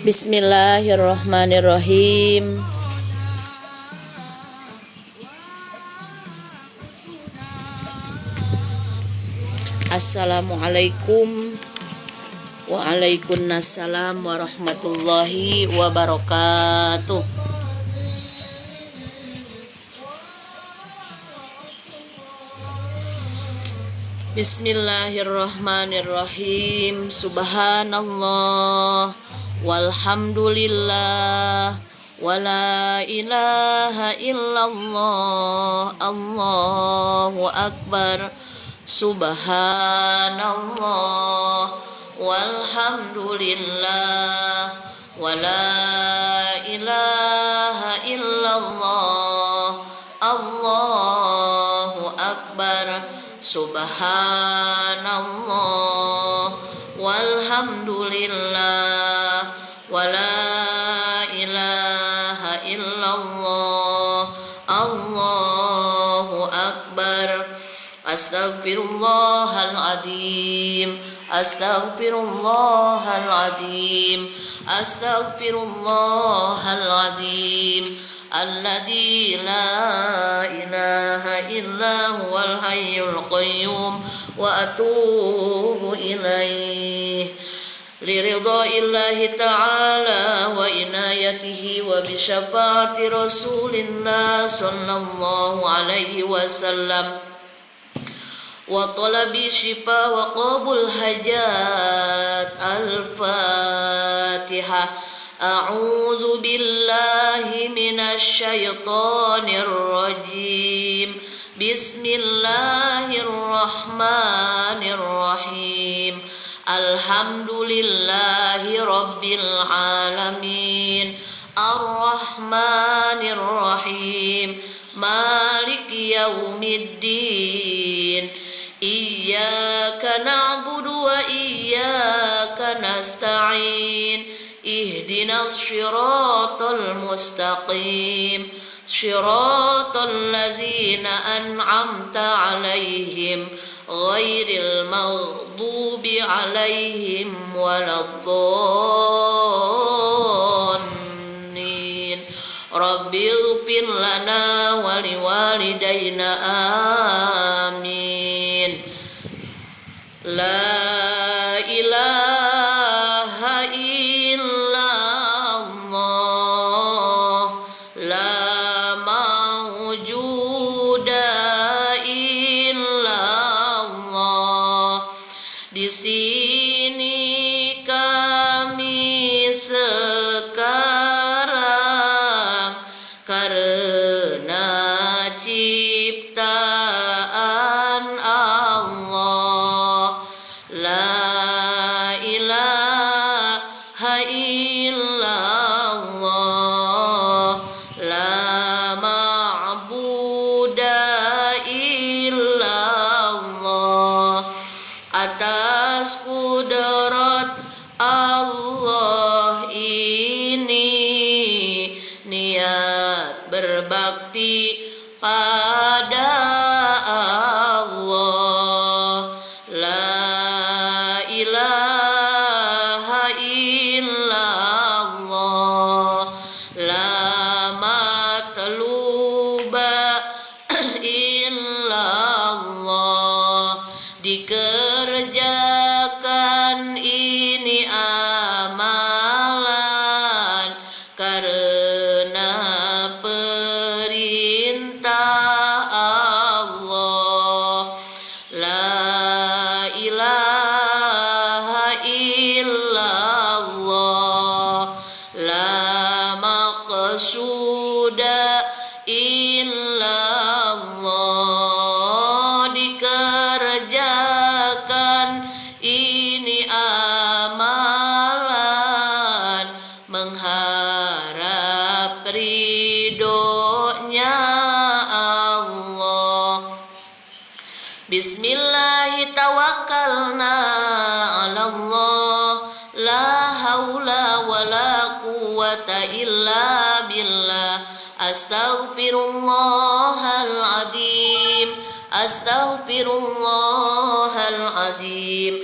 Bismillahirrahmanirrahim. Assalamualaikum waalaikumsalam warahmatullahi wabarakatuh. Bismillahirrahmanirrahim. Subhanallah walhamdulillah wala ilaha illallah, Allahu akbar. Subhanallah walhamdulillah wala ilaha illallah, Allahu akbar. Subhanallah walhamdulillah wala ilaha illallah, Allahu akbar. Astaghfirullahaladzim, astaghfirullahaladzim, astaghfirullahaladzim. Alladzi la ilaha illa huwal hayyul qayyum wa atubu ilaih. Liridaillahi ta'ala wa inayatihi wa bisyafaati rasulillah sallallahu alaihi wasallam wa talabi syifa wa qabul hajat. Al-Fatihah. A'udzu billahi minasy syaithanir rajim. Bismillahirrahmanirrahim. Alhamdulillahi rabbil alamin. Ar-Rahmanir Rahim. Maliki yaumiddin. Iyyaka na'budu wa iyyaka nasta'in. Ihdinas syiratal mustaqim. Syiratal ladzina an'amta 'alaihim ghairil maghdubi 'alaihim waladdallin. Rabbighfir lana wa liwalidayna amin. La ilaha illallah, la mawjuda illallah. Di sini kami sekarang karena ciptaan Allah. La ilaha illallah, la ma'buda illallah. Atas kudrat Allah ini niat berbakti pada Allah. La ilaha illallah, la matluba illallah. Dikerjakan ini amalan karena perintah Allah. La ilaha illallah, la maqsuda illallah. Dikerjakan ini amalan mengharap ridhonya Allah. Bismillahi tawakkalna 'alallah, la haula wala quwwata illa billah. Astaghfirullahaladzim, astaghfirullahaladzim.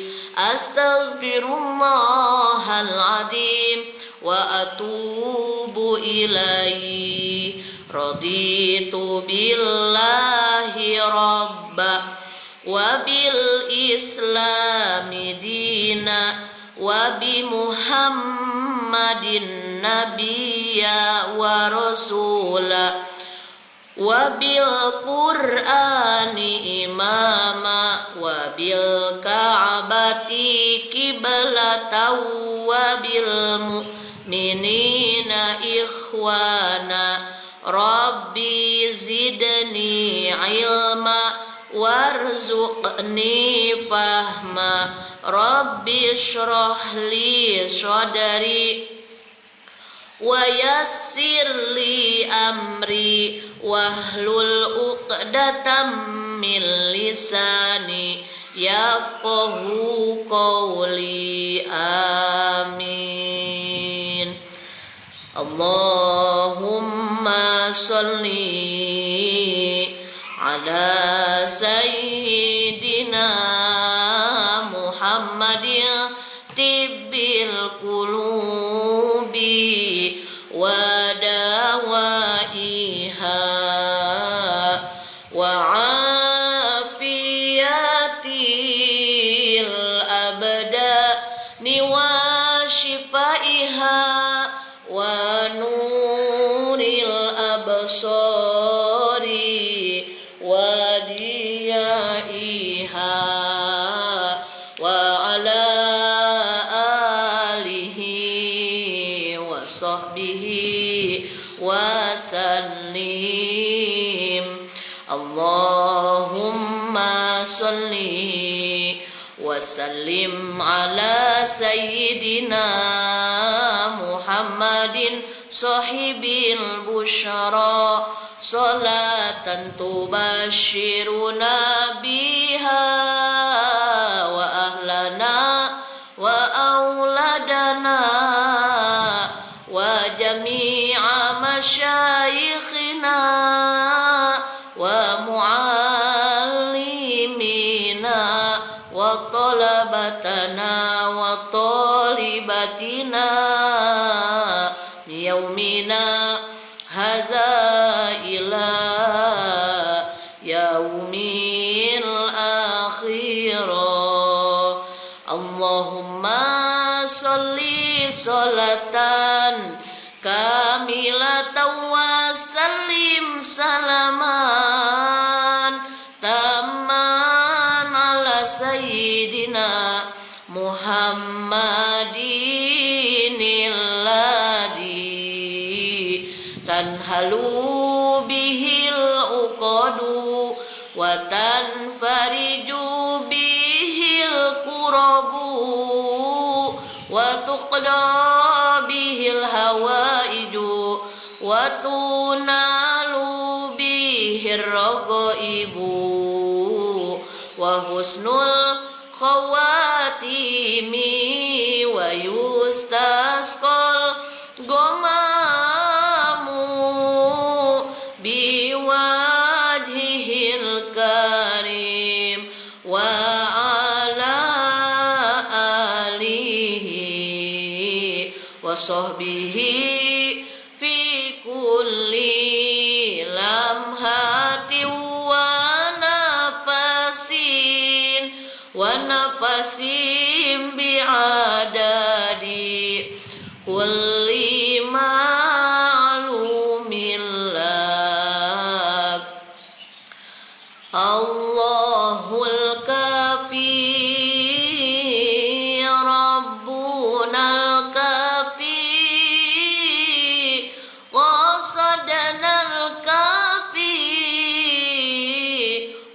astaghfirullahal azim wa atubu ilaihi. Raditu billahi rabba wa bil islami dina wa bi muhammadin nabiyya wa rasula wa bil qur'ani imama wa bil ka'bati qiblatan wa bil mu'minina ikhwana. Rabbi zidni ilma warzuqni fahma. Rabbi shrah li sadri wa yassir li amri wahlul uqdatam min lisani yafqahu qawli. Amin. Allahumma salli ala sayyidina Muhammadin tibbil qulubi wa dawaiha wa afiyatil abdani wa shifaiha wa nuril absari wa diyaiha wa ala alihi wa sahbihi wa sallim. Allahumma salli wa sallim ala sayyidina Muhammadin sahibil busyara salatan tubashiruna biha wa ahlana wa auladana wa jami'a masyayikhina wa muallimina wa talabatana wa talibatina yaumina hadza ila yaumil akhirah. Allahumma salli salatan kamilatan wa sallim salaman tamman ala sayyidina Muhammadinil ladzi tanhalu bihil uqadu wa tanfariju bihil kurabu wa tuqda bihil hawaiju wa tunalu bihir ragaibu wa husnul khawatimi wa yustasqal gomamu biwajhihil karim wa ala alihi wa sahbihi fi kulli lamhati wa nafasin bi'adadi kulli ma'lumin lak. Allahul kafi rabbunal kafi qasadanal kafi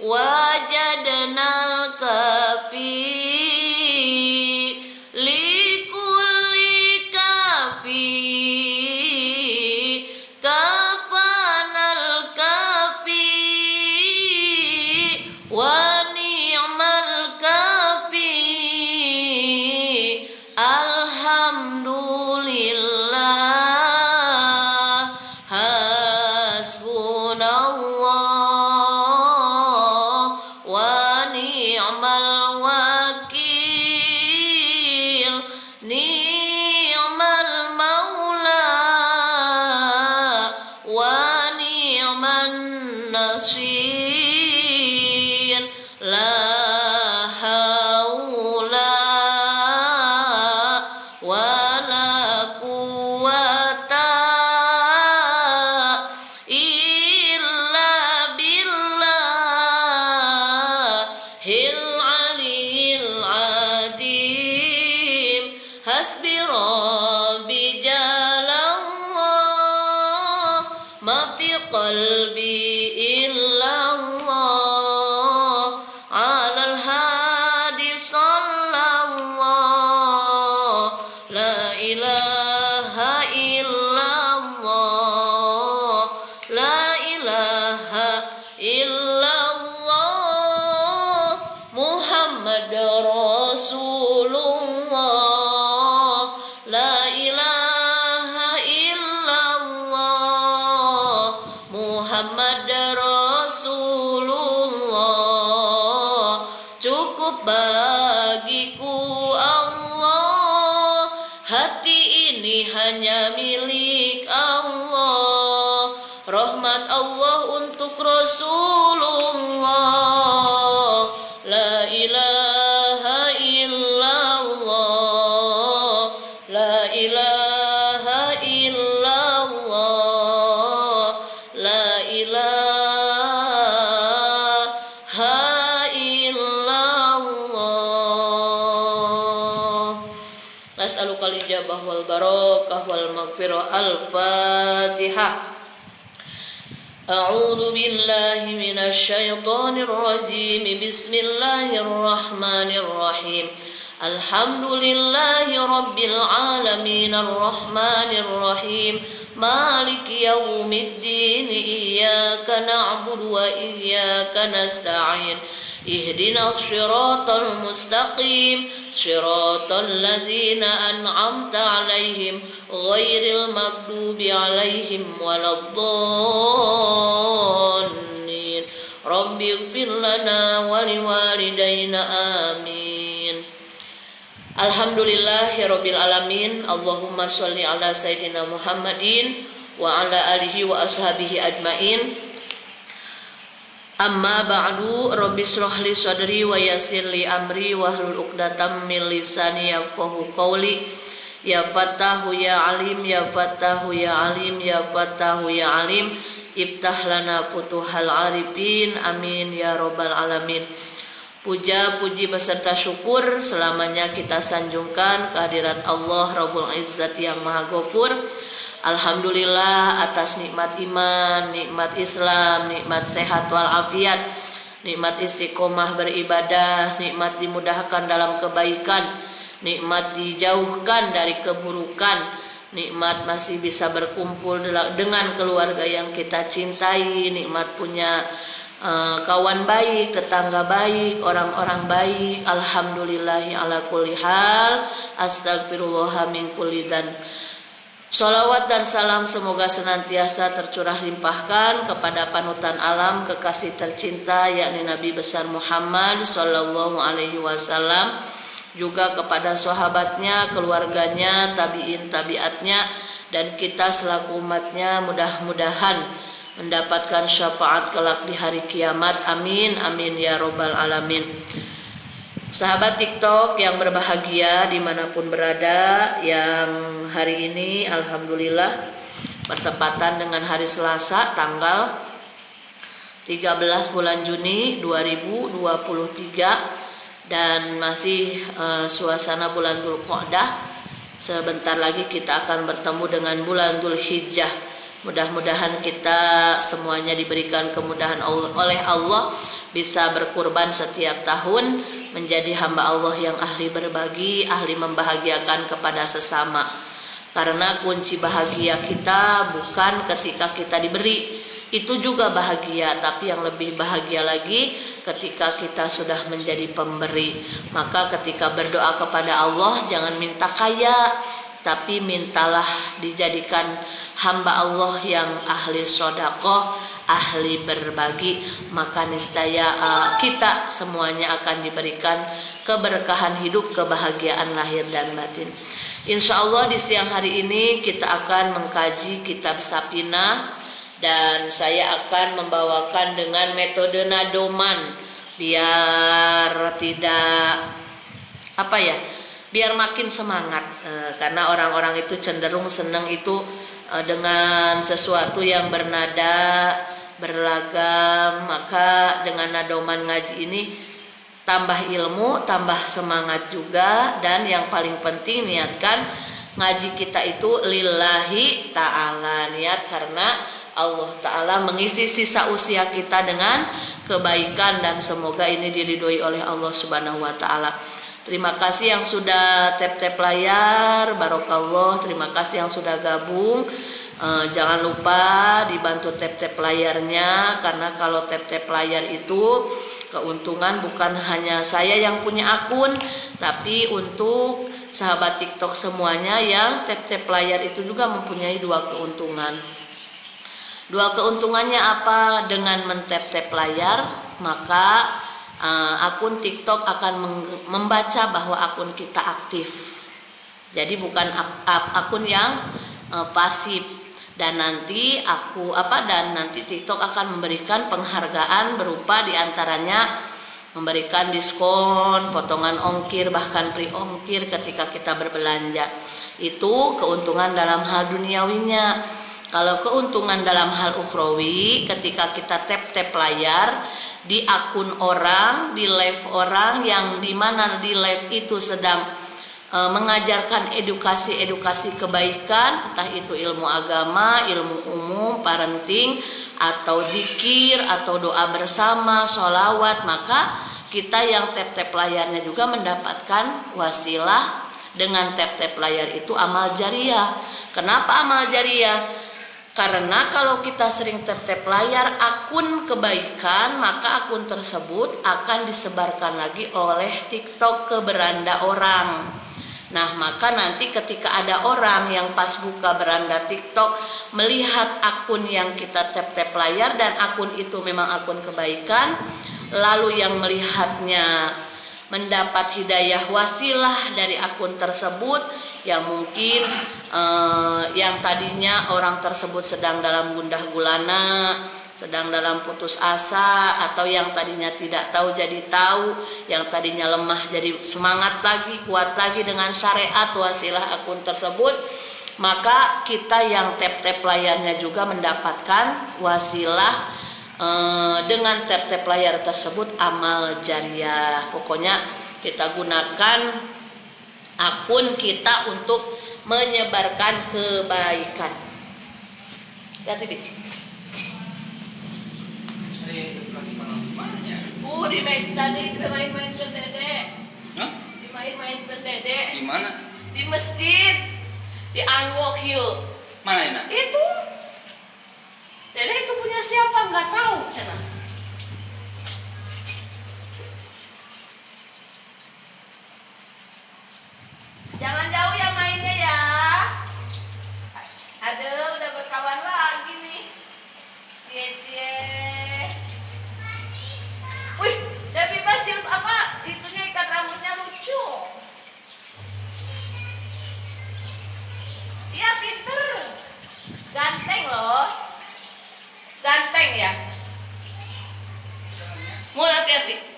wajadnal kafi likulli kafi hanya milik Allah, rahmat Allah untuk Rasulullah. La ilaha illallah, la ilaha illallah, la ilaha illallah. Nas'alukal ijabah wal barakah wal maghfirah. Al-Fatihah. A'udzu billahi minasy syaithanir rajim. Bismillahirrahmanirrahim. Alhamdulillahi rabbil alamin arrahmanir rahim maliki yaumiddin iyyaka na'budu wa iyyaka nasta'in ihdinas siratal mustaqim siratal ladzina an'amta 'alaihim ghairil maghdubi 'alaihim waladdallin. Rabbighfir lana wa liwalidayna amin. Alhamdulillahirabbil alamin. Allahumma shalli ala sayidina Muhammadin wa ala alihi wa ashabihi ajmain. Amma ba'du, rabbi shrah li sadri wa yassir li amri wahlul 'uqdatam min lisani yafqahu qawli. Ya Fattahu ya Alim, ya Fattahu ya Alim, ya Fattahu ya Alim. Iftah lana futuhal arifin, amin ya rabbal alamin. Puja, puji beserta syukur selamanya kita sanjungkan kehadirat Allah Rabbul Izzat yang Maha Ghafur. Alhamdulillah atas nikmat iman, nikmat Islam, nikmat sehat walafiat, nikmat istiqomah beribadah, nikmat dimudahkan dalam kebaikan, nikmat dijauhkan dari keburukan, nikmat masih bisa berkumpul dengan keluarga yang kita cintai, nikmat punya kawan baik, tetangga baik, orang-orang baik. Alhamdulillahi ala kulli hal. Astagfirullah min kulli dzan. Sholawat dan salam semoga senantiasa tercurah limpahkan kepada panutan alam kekasih tercinta yakni Nabi besar Muhammad sallallahu alaihi wasallam, juga kepada sahabatnya, keluarganya, tabi'in tabi'atnya, dan kita selaku umatnya mudah-mudahan mendapatkan syafaat kelak di hari kiamat. Amin, amin ya robbal alamin. Sahabat TikTok yang berbahagia dimanapun berada, yang hari ini alhamdulillah bertepatan dengan hari Selasa tanggal 13 bulan Juni 2023 dan masih suasana bulan Dzulqa'dah. Sebentar lagi kita akan bertemu dengan bulan Dzulhijjah. Mudah-mudahan kita semuanya diberikan kemudahan oleh Allah, bisa berkurban setiap tahun, menjadi hamba Allah yang ahli berbagi, ahli membahagiakan kepada sesama. Karena kunci bahagia kita bukan ketika kita diberi, itu juga bahagia, tapi yang lebih bahagia lagi ketika kita sudah menjadi pemberi. Maka ketika berdoa kepada Allah jangan minta kaya, tapi mintalah dijadikan hamba Allah yang ahli sedekah, ahli berbagi, maka niscaya kita semuanya akan diberikan keberkahan hidup, kebahagiaan lahir dan batin. Insya Allah di siang hari ini kita akan mengkaji kitab Safinah, dan saya akan membawakan dengan metode nadoman biar tidak biar makin semangat, karena orang-orang itu cenderung senang itu dengan sesuatu yang bernada berlagam. Maka dengan nadoman ngaji ini tambah ilmu, tambah semangat juga, dan yang paling penting niatkan ngaji kita itu lillahi ta'ala, niat karena Allah Ta'ala mengisi sisa usia kita dengan kebaikan, dan semoga ini diridhoi oleh Allah Subhanahu wa Ta'ala. Terima kasih yang sudah tap-tap layar, barokallah. Terima kasih yang sudah gabung. Jangan lupa dibantu tap-tap layarnya, karena kalau tap-tap layar itu keuntungan bukan hanya saya yang punya akun, tapi untuk sahabat TikTok semuanya yang tap-tap layar itu juga mempunyai dua keuntungan. Dua keuntungannya apa? Dengan men-tap-tap layar, maka akun TikTok akan membaca bahwa akun kita aktif. Jadi bukan akun yang pasif. Dan nanti TikTok akan memberikan penghargaan berupa diantaranya memberikan diskon, potongan ongkir, bahkan free ongkir ketika kita berbelanja. Itu keuntungan dalam hal duniawinya. Kalau keuntungan dalam hal ukhrawi, ketika kita tap-tap layar di akun orang, di live orang yang dimana di live itu sedang mengajarkan edukasi kebaikan, entah itu ilmu agama, ilmu umum, parenting, atau zikir, atau doa bersama, sholawat, maka kita yang tap-tap layarnya juga mendapatkan wasilah. Dengan tap-tap layar itu amal jariah. Kenapa amal jariah? Karena kalau kita sering tap-tap layar akun kebaikan, maka akun tersebut akan disebarkan lagi oleh TikTok ke beranda orang. Nah, maka nanti ketika ada orang yang pas buka beranda TikTok melihat akun yang kita tap-tap layar dan akun itu memang akun kebaikan, lalu yang melihatnya mendapat hidayah wasilah dari akun tersebut, yang mungkin yang tadinya orang tersebut sedang dalam gundah gulana, sedang dalam putus asa, atau yang tadinya tidak tahu jadi tahu, yang tadinya lemah jadi semangat lagi, kuat lagi dengan syariat wasilah akun tersebut, maka kita yang tap-tap layarnya juga mendapatkan wasilah dengan tap-tap layar tersebut amal jariah. Pokoknya kita gunakan akun kita untuk menyebarkan kebaikan. Hati-hati. Tadi main-main ke dedek. Hah? Main-main ke dedek. Di mana? Di masjid. Di Anggok Hill. Mana enak? Itu. Dedek itu punya siapa? Nggak tahu. Sana. Jangan jauh ya mainnya ya. Aduh, udah berkawan lagi nih. Cie. Wih, Debbie Bastil apa? Itunya ikat rambutnya lucu. Iya pinter. Ganteng loh. Ganteng ya. Mau hati-hati.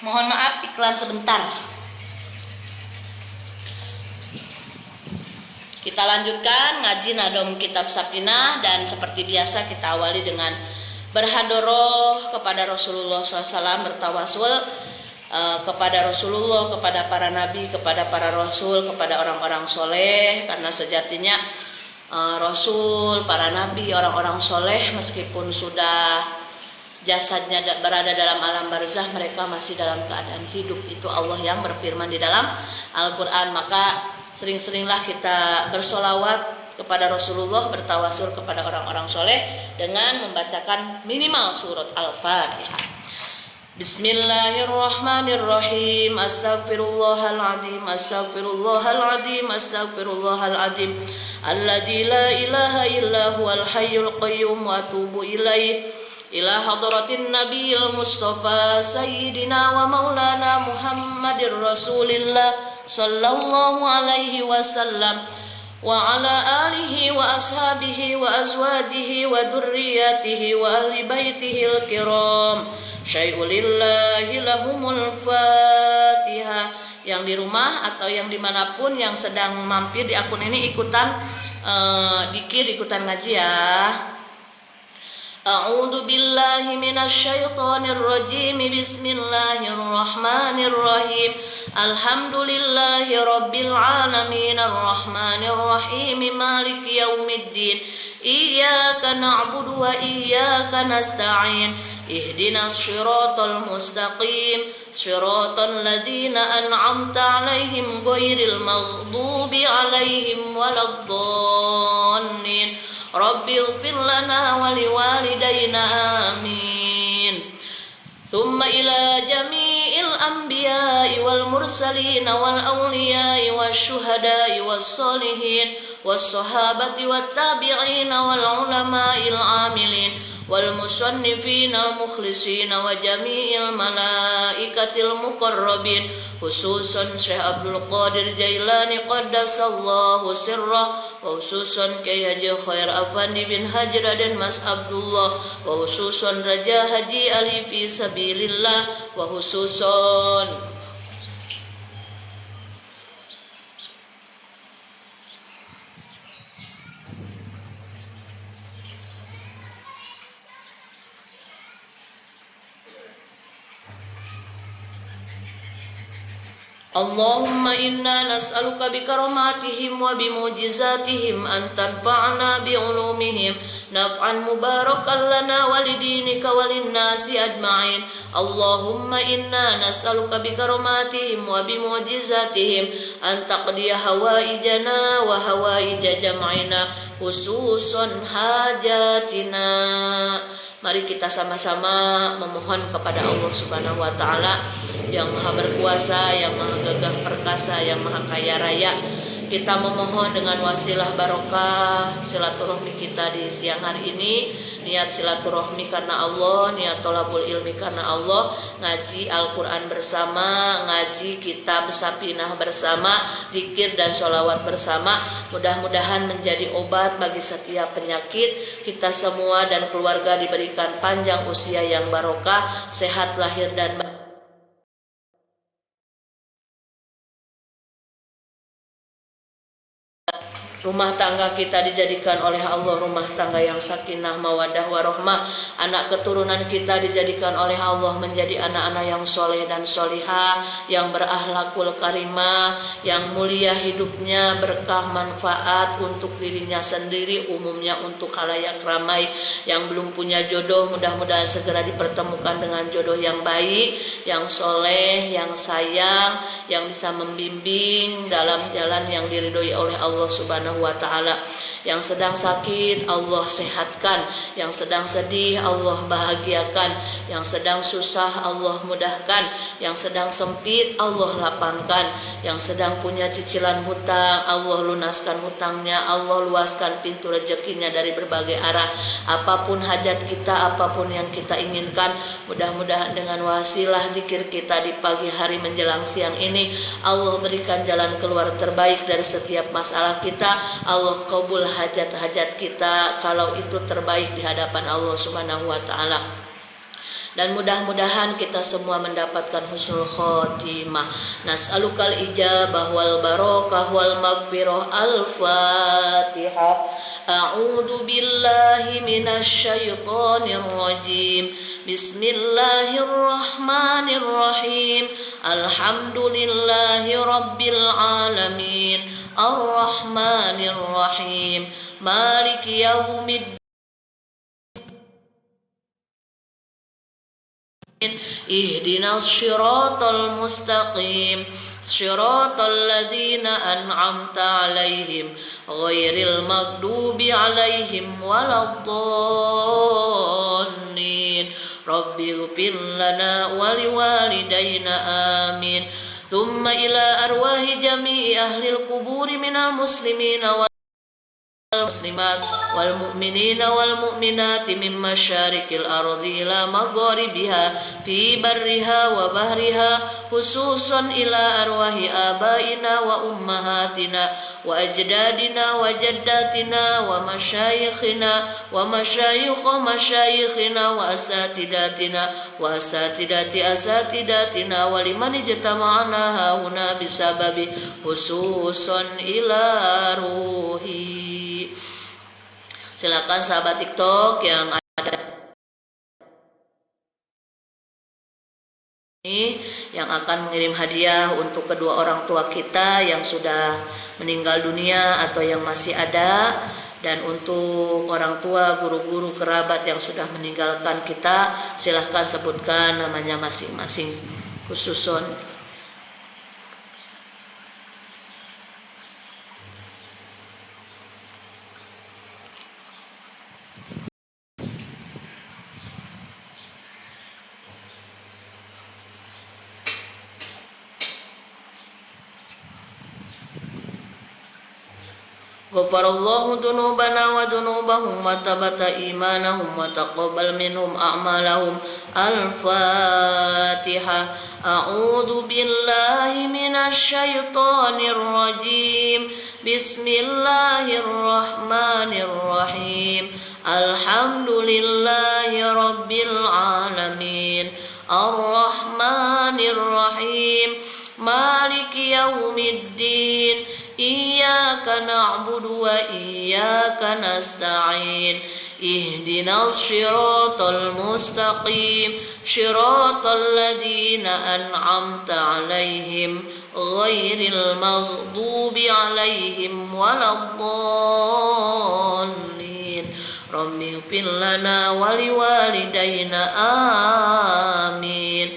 Mohon maaf iklan sebentar. Kita lanjutkan ngaji Nadom Kitab Sakinah, dan seperti biasa kita awali dengan berhadoroh kepada Rasulullah SAW, bertawasul kepada Rasulullah, kepada para nabi, kepada para rasul, kepada orang-orang soleh, karena sejatinya Rasul, para nabi, orang-orang soleh meskipun sudah jasadnya berada dalam alam barzah, mereka masih dalam keadaan hidup. Itu Allah yang berfirman di dalam Al-Quran. Maka sering-seringlah kita bersolawat kepada Rasulullah, bertawasul kepada orang-orang soleh dengan membacakan minimal surat Al-Fatihah. Bismillahirrahmanirrahim. Astaghfirullahaladzim, astaghfirullahaladzim, astaghfirullahaladzim. Alladzi la ilaha illa huwal hayyul qayyum wa atubu ilaih. Ila hadratin nabiyil mustafa sayyidina wa maulana Muhammadir Rasulillah sallallahu alaihi wasallam wa ala alihi wa ashabihi wa azwajihi wa dzurriyyatihi wa ahli baitihil kiram. Syai'ulillahi lahumul Fatihah. Yang di rumah atau yang dimanapun yang sedang mampir di akun ini ikutan dikir, ikutan ngaji ya. A'udzu billahi minasyaitonir rajim. Bismillahirrahmanirrahim. Alhamdulillahi rabbil alamin arrahmanir rahim maliki yaumiddin. Iyyaka na'budu wa iyyaka nasta'in. Ihdinas shiratal mustaqim. Shiratal ladzina an'amta 'alaihim ghairil maghdubi 'alaihim waladdallin. Rabbighfir lana wa liwalidayna amin. Thumma ila jami'il anbiya'i wal mursalin wal awliya'i wasyuhada'i wassalihin wassahabati wattabi'in wal ulama'il amilin والمصنفين المخلصين وجميع الملائكة المقربين خصوصا Syekh Abdul Qadir Jailani qaddasallahu sirra wa khususan Kyai Haji Khair Afandi bin Haji Raden Mas Abdullah wa khususan Raja Haji Ali fi sabilillah wa khususan Allahumma inna nas'aluka bikaromatihim wa bimujizatihim an tanfa'ana bi'ulumihim naf'an mubarakan lana walidinika walinnasi ajma'in. Allahumma inna nas'aluka bikaromatihim wa bimujizatihim an taqdiya hawaijana wa hawaija jam'ina khususan hajatina. Mari kita sama-sama memohon kepada Allah Subhanahu wa Ta'ala yang Maha Berkuasa, yang Maha Gagah Perkasa, yang Maha Kaya Raya. Kita memohon dengan wasilah barokah silaturahmi kita di siang hari ini. Niat silaturahmi karena Allah, niat thalabul ilmi karena Allah, ngaji Al-Quran bersama, ngaji kitab Sapinah bersama, zikir dan sholawat bersama. Mudah-mudahan menjadi obat bagi setiap penyakit. Kita semua dan keluarga diberikan panjang usia yang barokah, sehat lahir dan batin. Rumah tangga kita dijadikan oleh Allah rumah tangga yang sakinah, mawadah, warohmah. Anak keturunan kita dijadikan oleh Allah menjadi anak-anak yang soleh dan solihah, yang berakhlakul karimah, yang mulia hidupnya, berkah manfaat untuk dirinya sendiri, umumnya untuk khalayak ramai. Yang belum punya jodoh mudah-mudahan segera dipertemukan dengan jodoh yang baik, yang soleh, yang sayang, yang bisa membimbing dalam jalan yang diridhoi oleh Allah Subhanahu wa Ta'ala. Yang sedang sakit Allah sehatkan, yang sedang sedih Allah bahagiakan, yang sedang susah Allah mudahkan, yang sedang sempit Allah lapangkan, yang sedang punya cicilan hutang Allah lunaskan hutangnya, Allah luaskan pintu rezekinya dari berbagai arah. Apapun hajat kita, apapun yang kita inginkan, mudah-mudahan dengan wasilah zikir kita di pagi hari menjelang siang ini, Allah berikan jalan keluar terbaik dari setiap masalah kita. Allah kabul hajat-hajat kita kalau itu terbaik di hadapan Allah Subhanahu wa Ta'ala. Dan mudah-mudahan kita semua mendapatkan husnul khotimah. Nas'alukal ijabah wal barokah wal magfirah. Al-Fatihah. A'udzu billahi minasyaitonir rajim. Bismillahirrahmanirrahim. Alhamdulillahi rabbil alamin. Ar-Rahmanir Rahim. Maliki yaumiddin. Ihdinas syiratal mustaqim. Syiratal ladzina an'amta 'alaihim ghairil maghdubi 'alaihim waladdallin. Rabbighfir lana wa liwalidayna amin. Thumma ila arwahi jami'i ahlil kuburi minal muslimina wal muslimat wal mu'minina wal mu'minati min masyarikil ardi ila magharibiha fi barriha wa bahriha khususan ila arwahi abaina wa ummahatina wa ajdadina wa jaddatina wa masyayikhina wa masyayikha masyayikhina wa asatidatina wa asatidati asatidatina wa liman ijtama'ana hauna bisababi khususan ila ruhi. Silakan sahabat TikTok yang ada ini yang akan mengirim hadiah untuk kedua orang tua kita yang sudah meninggal dunia atau yang masih ada, dan untuk orang tua, guru-guru, kerabat yang sudah meninggalkan kita, silahkan sebutkan namanya masing-masing. Khususon Ghafarallahu dzunubana wa dzunubahum wa tabata imanahum wa taqabbal minhum a'malahum. Al-Fatihah. A'udzu billahi minasy syaithanir rajim. Bismillahirrahmanirrahim. Alhamdulillahi rabbil alamin. Ar-Rahmanir Rahim. Maliki yaumiddin. Iyyaka na'budu wa iyyaka nasta'in. Ihdinas siratal mustaqim. Siratal ladzina an'amta 'alaihim ghairil maghdubi 'alaihim waladdallin. Rabbighfir lana wa liwalidayna. Amin.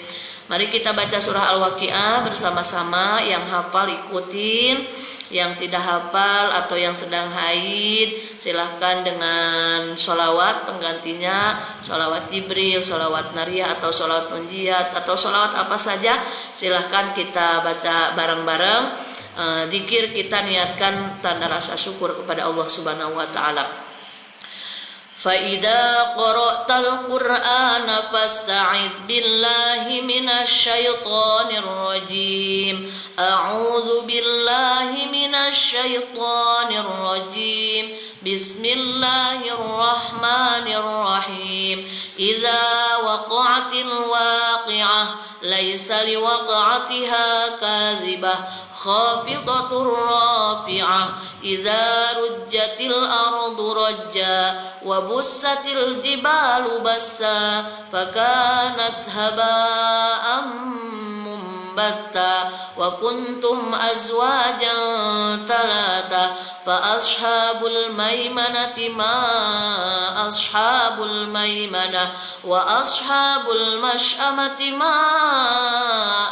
Mari kita baca surah Al-Waqiah bersama-sama. Yang hafal ikutin, yang tidak hafal atau yang sedang haid silahkan dengan sholawat penggantinya, sholawat Jibril, sholawat Nariyah atau sholawat Munjiat atau sholawat apa saja, silahkan kita baca bareng-bareng. Dzikir kita niatkan tanda rasa syukur kepada Allah Subhanahu wa taala. Fa'idha qara'tal Qur'ana fasta'id billahi minasy syaithanir rajim. A'udzu billahi minasy syaithanir rajim. Bismillahirrahmanirrahim. Idza waqa'atil waqi'ah laisa liwaqa'atiha kadhibah khafidatur rafi'ah. Idza rujjatil ardu rajja wa bussatil jibalu bassa fakanat haba'an mumbatta wa kuntum azwajan thalatha fa ashabul maimanati ma ashabul maimana wa ashabul mash'amati ma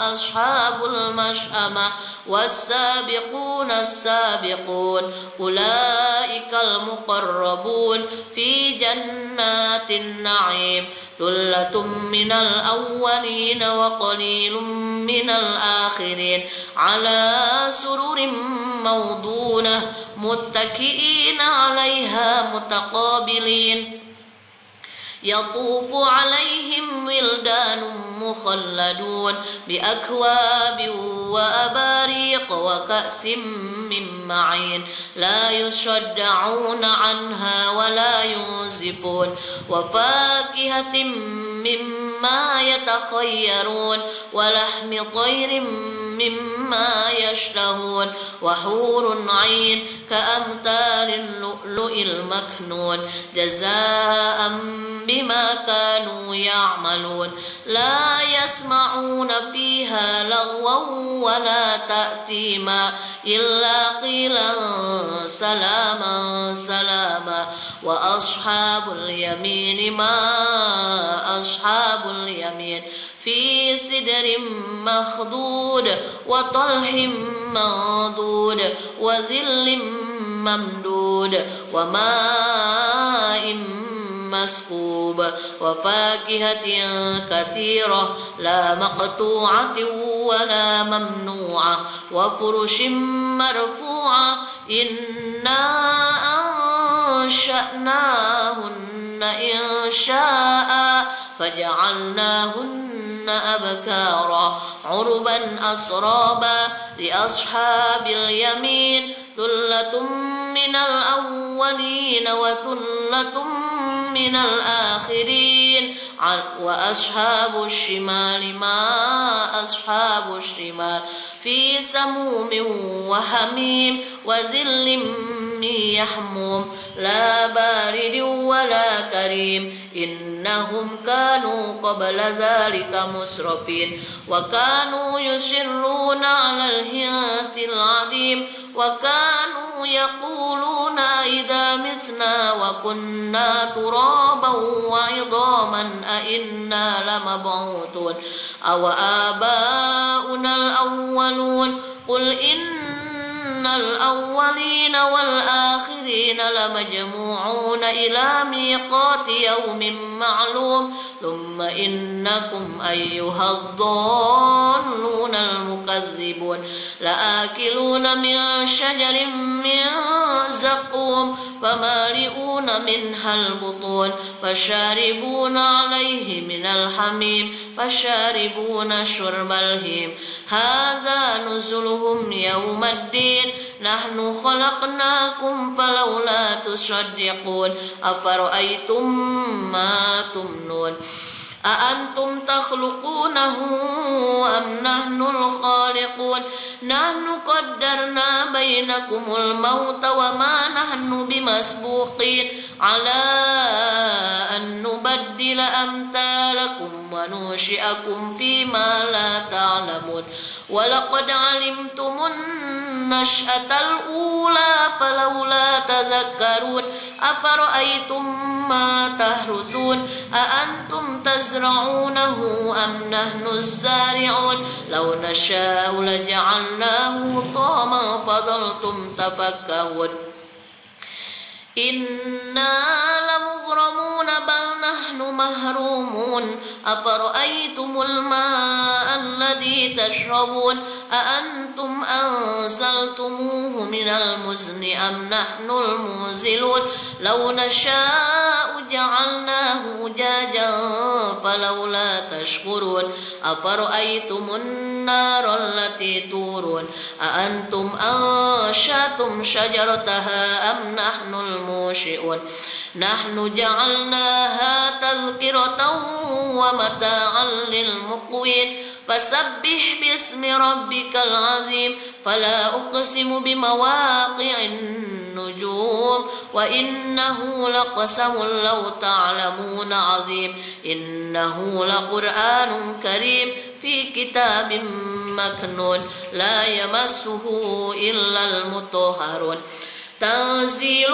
ashabul mash'ama was-sabiquna as-sabiqun ulaikal muqarrabun fi jannatin na'im. Thullatum minal awwalin wa qalilum minal akhirin ala sururin mawdunah muttaki'ina 'alaiha mutaqabilin. Yatufu 'alaihim wildanun mukhalladun bi akwabin wa abariq wa ka'sim min ma'in la yusaddauna 'anha wa la yunzifun wa fakihatin mimma yatakhayyarun wa lahmi tayrin mimma yashtahun wa hurun 'ain ka'amtalil lu'lu'il maknun jazaa'an bima kanu ya'malun. La yasma'una fiha lagwan wa la ta'tima illa qilan salaman salama. Wa ashabul yamin ma ashabul yamin fi sidrin makhdud wa talhim mandud wa dhillim mamdud wa ma'im مسكوب وفاكهة كثيرة لا مقطوعة ولا ممنوعة وفرش مرفوعة إنا أنشأناهن إنشاء فجعلناهن أبكارا عربا أسرابا لأصحاب اليمين ثلة من الأولين وثلة من الآخرين وأصحاب الشمال ما أصحاب الشمال في سموم وحميم وذل من يحموم لا بارد ولا كريم إنهم كانوا قبل ذلك مسرفين وكانوا يصرون على الحنث العظيم وكانوا يقولون إذا متنا وكنا ترابا وعظاما أئنا لمبعوثون أو آباؤنا الأولون قل إن إن الأولين والآخرين لمجموعون إلى ميقات يوم معلوم ثم إنكم أيها الضالون المكذبون لآكلون من شجر من زقوم فمالئون منها البطون فشاربون عليه من الحميم فشاربون شرب الهيم هذا نزلهم يوم الدين نحن خلقناكم فلولا تصدقون أفرأيتم ما تمنون أأنتم تخلقونه أم نحن الخالقون نحن قدرنا بينكم الموت وما نحن بمسبوقين على أن نبدل أمثالكم وننشئكم فيما لا تعلمون ولقد علمتم النشأة الأولى فلولا تذكرون أفرأيتم ما تحرثون أأنتم تزرعونه أم نحن الزارعون لو نشاء لجعلناه طاما فظلتم تفكهون إنا لمغرمون بل نحن محرومون أفرأيتم الماء الذي تشربون أأنتم أنزلتموه من المزن أم نحن المنزلون لو نشاء جعلناه أجاجا فلولا تشكرون أفرأيتم النار التي تورون أأنتم أنشأتم شجرتها أم نحن المنشئون نحن جعلناها تذكرة ومتاعا للمقوين فسبح باسم ربك العظيم فلا أقسم بمواقع النجوم وإنه لقسم لو تعلمون عظيم إنه لقرآن كريم في كتاب مكنون لا يمسه إلا المطهرون تنزيل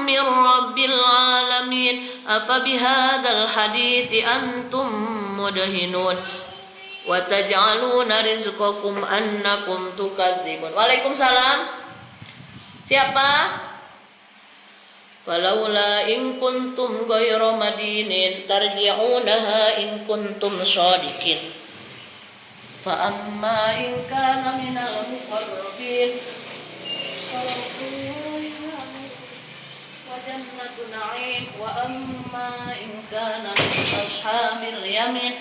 من رب العالمين أفبهذا الحديث أنتم مدهنون وتجعلون رزقكم أنكم تكذبون. Waalaikumsalam. Siapa? Walaula in kuntum ghayra madinin tarji'unaha in kuntum shadiqin. Fa amma in kana minal muqarrabin وجنة نعيم وأما إن كان من أصحاب اليمين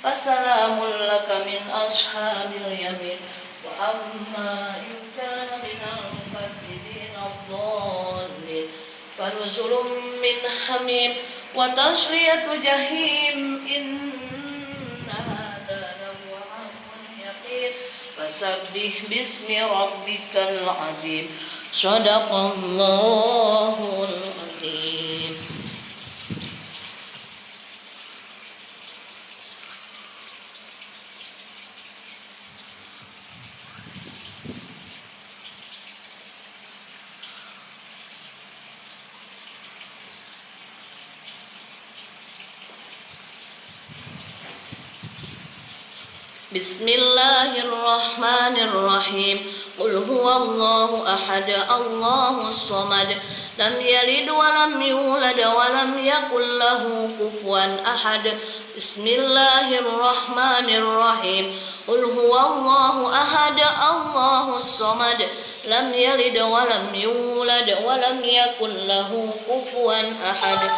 فسلام لك من أصحاب اليمين وأما إن كان من المكذبين الضالين فنزل من حميم وتصلية جحيم إن هذا لهو حق اليقين فسبح باسم ربك العظيم صدق الله العظيم. بسم الله الرحمن الرحيم قل هو الله أحد الله الصمد لم يلد ولم يولد ولم يكن له كفوا أحد بسم الله الرحمن الرحيم قل هو الله أحد الله الصمد لم يلد ولم يولد ولم يكن له كفوا أحد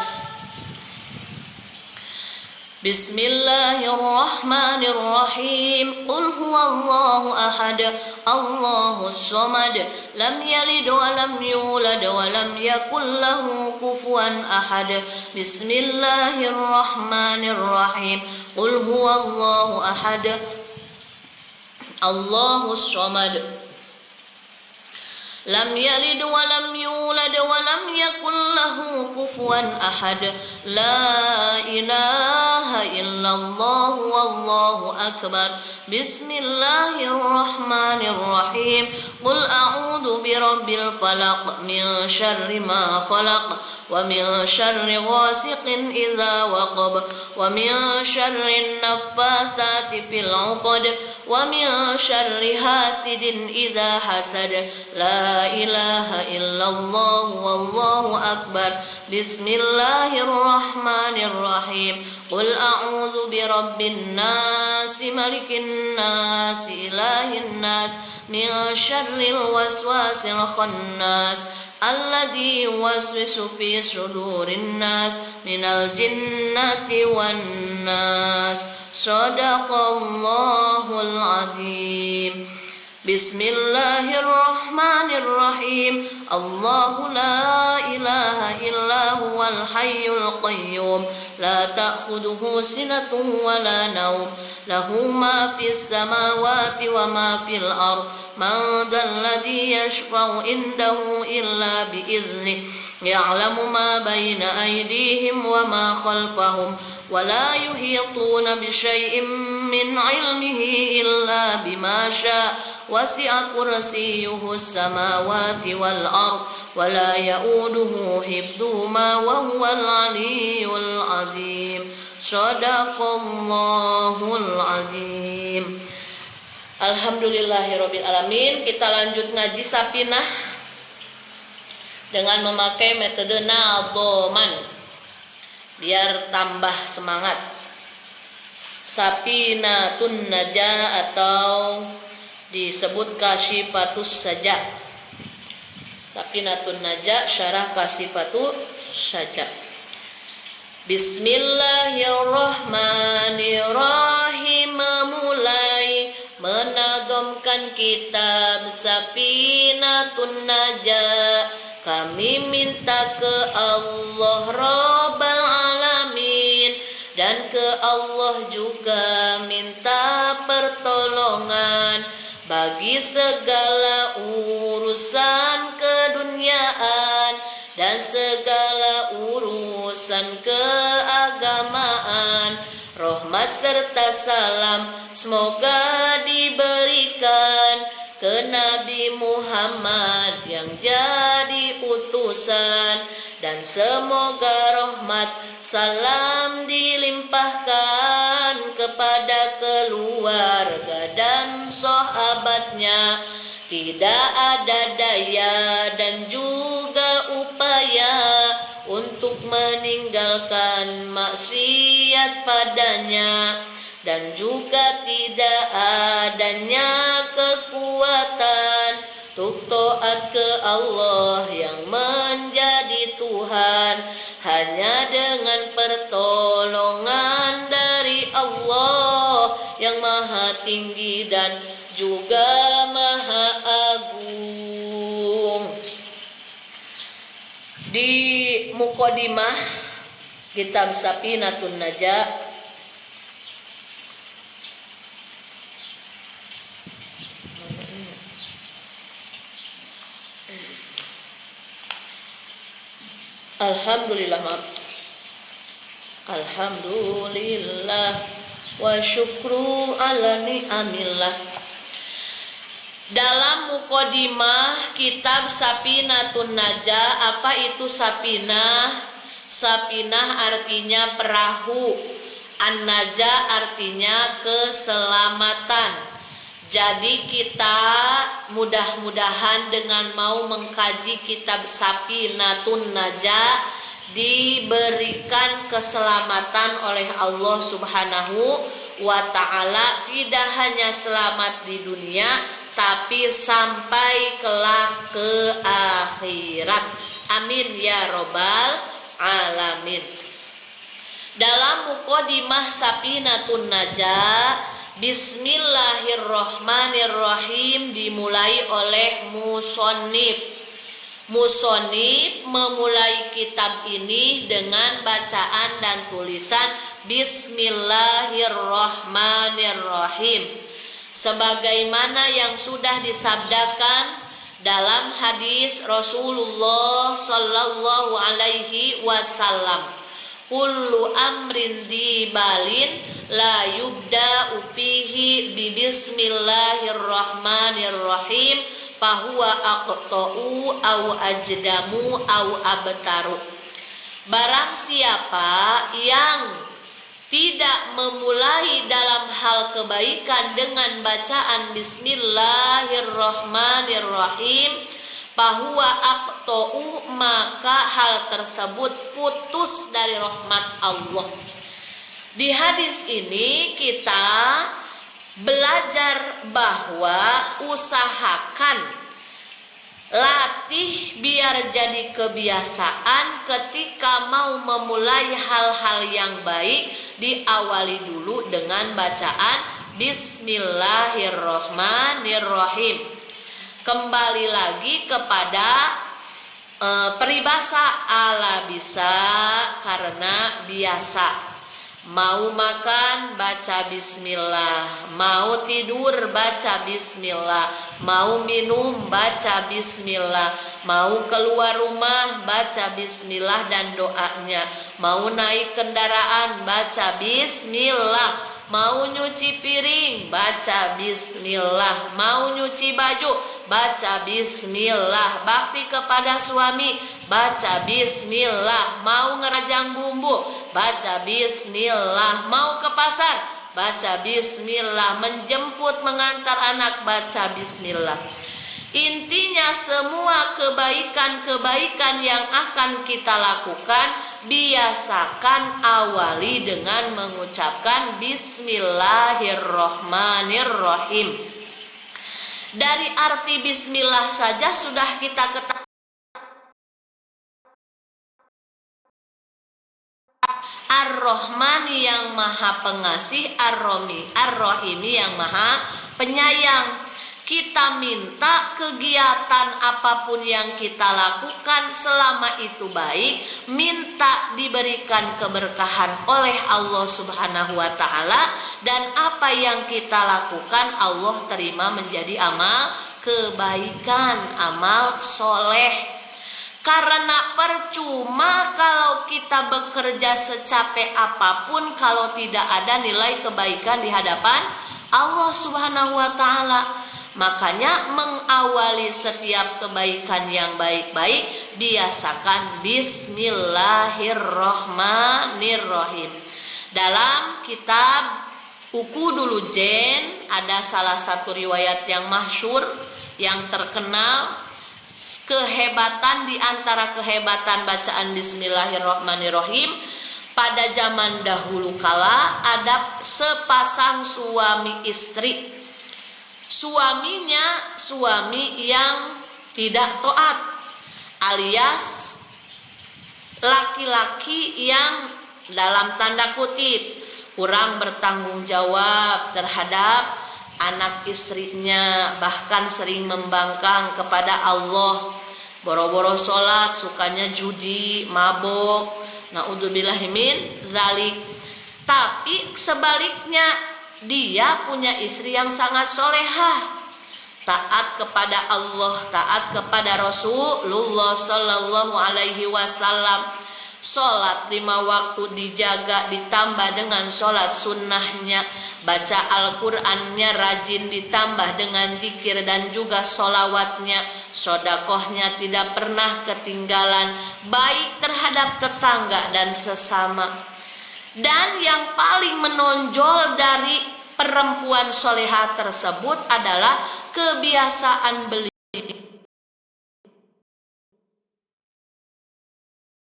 بسم الله الرحمن الرحيم قل هو الله أحد الله الصمد لم يلد ولم يولد ولم يكن له كفوا أحد بسم الله الرحمن الرحيم قل هو الله أحد الله الصمد لم يلد ولم يولد ولم يكن له كفوا أحد لا إله إلا الله والله Allahu akbar. Bismillahirrahmanirrahim. Qul a'udzu birabbil falaq min syarri ma khalaq wa min syarri ghasiqin idza waqab wa min syarri naffatsati fil 'uqad wa min syarri hasidin idza hasad. La ilaha illallah wallahu akbar. Bismillahirrahmanirrahim. Qul a'udzu birabbin nas malikin nas ilahin nas min syarril waswasil khannas alladzi yuwaswisu fi sudurin nas minal jinnati wan nas. Shadaqallahul azim. Bismillahirrahmanirrahim. Allahu la ilaha illa huwal hayyul qayyum la ta'khudhuhu sinatun wa la nawm lahu ma fis samawati wa ma fil ard. Man dzalladzi yashfa'u indahu illa bi idznih ya'lamu ma baina aydihim wa ma khalfahum wa la yuhituna bi syai'in min 'ilmihi illa bima syaa. Wasi'a kursiyyuhus samawati wal ard wa la ya'uduhu hifdhuhuma wa huwal 'aliyyul 'azim. Shadaqallahul 'azim. Alhamdulillahirabbil alamin. Kita lanjut ngaji Sapinah dengan memakai metode nadhaman biar tambah semangat. Sapinatun Najah atau disebut Kasyifatus Saja. Sapinatun Najah syarah Kasyifatus Saja. Bismillahirrahmanirrahim. Memulai menadhamkan kitab Sapinatun Najah, kami minta ke Allah Rabbal Alamin, dan ke Allah juga minta pertolongan bagi segala urusan keduniaan dan segala urusan keagamaan. Rahmat serta salam semoga diberikan ke Nabi Muhammad yang jadi utusan, dan semoga rahmat salam dilimpahkan kepada keluarga dan sahabatnya. Tidak ada daya dan juga upaya untuk meninggalkan maksiat padanya, dan juga tidak adanya kekuatan untuk taat ke Allah yang menjadi Tuhan. Hanya dengan pertolongan dari Allah yang maha tinggi dan juga maha agung. Di Muqaddimah kitab Sapinatun Najah Alhamdulillah wa syukru ala ni'amillah. Dalam Muqaddimah kitab Sapinatun Najah, apa itu Sapinah? Sapinah artinya perahu, An-Najah artinya keselamatan. Jadi kita mudah-mudahan dengan mau mengkaji kitab Sapinatun Najah diberikan keselamatan oleh Allah Subhanahu wa ta'ala. Tidak hanya selamat di dunia, tapi sampai kelak ke akhirat. Amin ya robbal alamin. Dalam Muqaddimah Sapinatun Najah, Bismillahirrahmanirrahim dimulai oleh musonif. Musonif memulai kitab ini dengan bacaan dan tulisan Bismillahirrahmanirrahim, sebagaimana yang sudah disabdakan dalam hadis Rasulullah Sallallahu Alaihi Wasallam. kullu amrin dibalin la yubda upihi bi bismillahirrahmanirrahim fahuwa aqta'u au ajdamu au abtaru. Barang siapa yang tidak memulai dalam hal kebaikan dengan bacaan bismillahirrahmanirrahim, bahwa aqta'u, maka hal tersebut putus dari rahmat Allah. Di hadis ini kita belajar bahwa usahakan, latih biar jadi kebiasaan ketika mau memulai hal-hal yang baik, diawali dulu dengan bacaan bismillahirrahmanirrahim. Kembali lagi kepada peribahasa ala bisa karena biasa. Mau makan baca bismillah, mau tidur baca bismillah, mau minum baca bismillah, mau keluar rumah baca bismillah dan doanya, mau naik kendaraan baca bismillah, mau nyuci piring baca bismillah, mau nyuci baju baca bismillah, bakti kepada suami baca bismillah, mau ngerajang bumbu baca bismillah, mau ke pasar baca bismillah, menjemput mengantar anak baca bismillah. Intinya semua kebaikan-kebaikan yang akan kita lakukan, biasakan awali dengan mengucapkan bismillahirrahmanirrahim. Dari arti bismillah saja sudah kita ketahui Ar-Rahmani yang maha pengasih, Ar-Rahimi yang maha penyayang. Kita minta kegiatan apapun yang kita lakukan selama itu baik, minta diberikan keberkahan oleh Allah Subhanahu wa Ta'ala, dan apa yang kita lakukan Allah terima menjadi amal kebaikan, amal soleh. Karena percuma kalau kita bekerja secapek apapun kalau tidak ada nilai kebaikan di hadapan Allah Subhanahu wa Ta'ala. Makanya mengawali setiap kebaikan yang baik-baik, biasakan bismillahirrahmanirrahim. Dalam kitab Ukudul Jen ada salah satu riwayat yang masyhur, yang terkenal, kehebatan di antara kehebatan bacaan bismillahirrahmanirrahim. Pada zaman dahulu kala ada sepasang suami istri. Suaminya suami yang tidak taat, alias laki-laki yang dalam tanda kutip kurang bertanggung jawab terhadap anak istrinya, bahkan sering membangkang kepada Allah, boro-boro sholat, sukanya judi, mabok, naudzubillahi min zalik. Tapi sebaliknya, dia punya istri yang sangat solehah, taat kepada Allah, taat kepada Rasulullah Sallallahu Alaihi Wasallam. Sholat 5 waktu dijaga, ditambah dengan sholat sunnahnya, baca Al-Qur'annya rajin, ditambah dengan zikir dan juga sholawatnya, sodakohnya tidak pernah ketinggalan, baik terhadap tetangga dan sesama. Dan yang paling menonjol dari perempuan soleha tersebut adalah kebiasaan beliau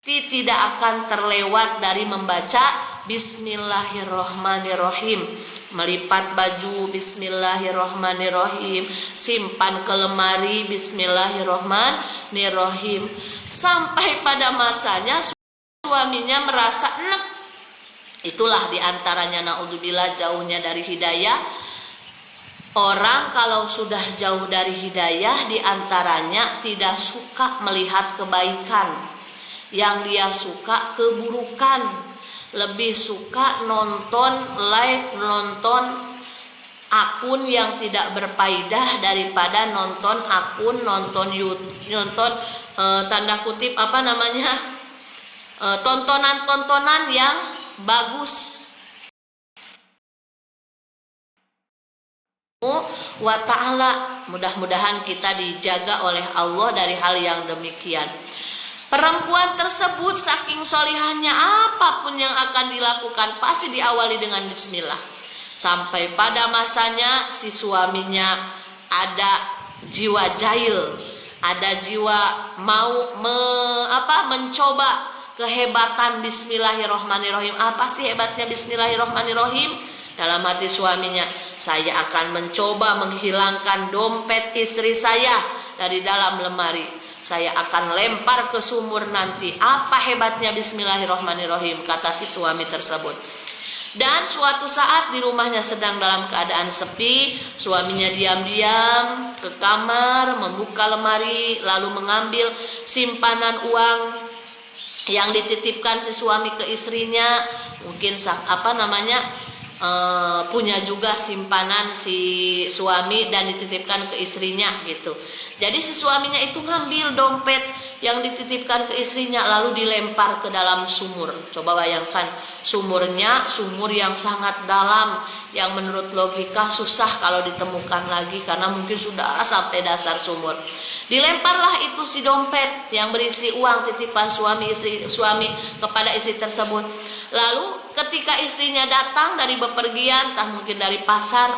tidak akan terlewat dari membaca bismillahirrahmanirrahim. Melipat baju bismillahirrahmanirrahim, simpan ke lemari bismillahirrahmanirrahim. Sampai pada masanya suaminya merasa enek. Itulah diantaranya naudzubillah jauhnya dari hidayah. Orang kalau sudah jauh dari hidayah, diantaranya tidak suka melihat kebaikan. Yang dia suka keburukan. Lebih suka nonton live, nonton akun yang tidak berfaedah daripada nonton akun, nonton YouTube, nonton tanda kutip tontonan-tontonan yang bagus. Wa ta'ala, mudah-mudahan kita dijaga oleh Allah dari hal yang demikian. Perempuan tersebut saking solihahnya, apapun yang akan dilakukan pasti diawali dengan bismillah. Sampai pada masanya si suaminya ada jiwa jahil, ada jiwa mau mencoba kehebatan bismillahirrohmanirrohim. Apa sih hebatnya bismillahirrohmanirrohim? Dalam hati suaminya, saya akan mencoba menghilangkan dompet istri saya dari dalam lemari. Saya akan lempar ke sumur nanti. Apa hebatnya bismillahirrohmanirrohim, kata si suami tersebut. Dan suatu saat di rumahnya sedang dalam keadaan sepi, suaminya diam-diam ke kamar, membuka lemari, lalu mengambil simpanan uang yang dititipkan si suami ke istrinya. Mungkin punya juga simpanan si suami dan dititipkan ke istrinya gitu. Jadi si suaminya itu ngambil dompet yang dititipkan ke istrinya lalu dilempar ke dalam sumur. Coba bayangkan, sumur yang sangat dalam, yang menurut logika susah kalau ditemukan lagi karena mungkin sudah sampai dasar sumur. Dilemparlah itu si dompet yang berisi uang titipan suami kepada istri tersebut. Lalu ketika istrinya datang dari bepergian, entah mungkin dari pasar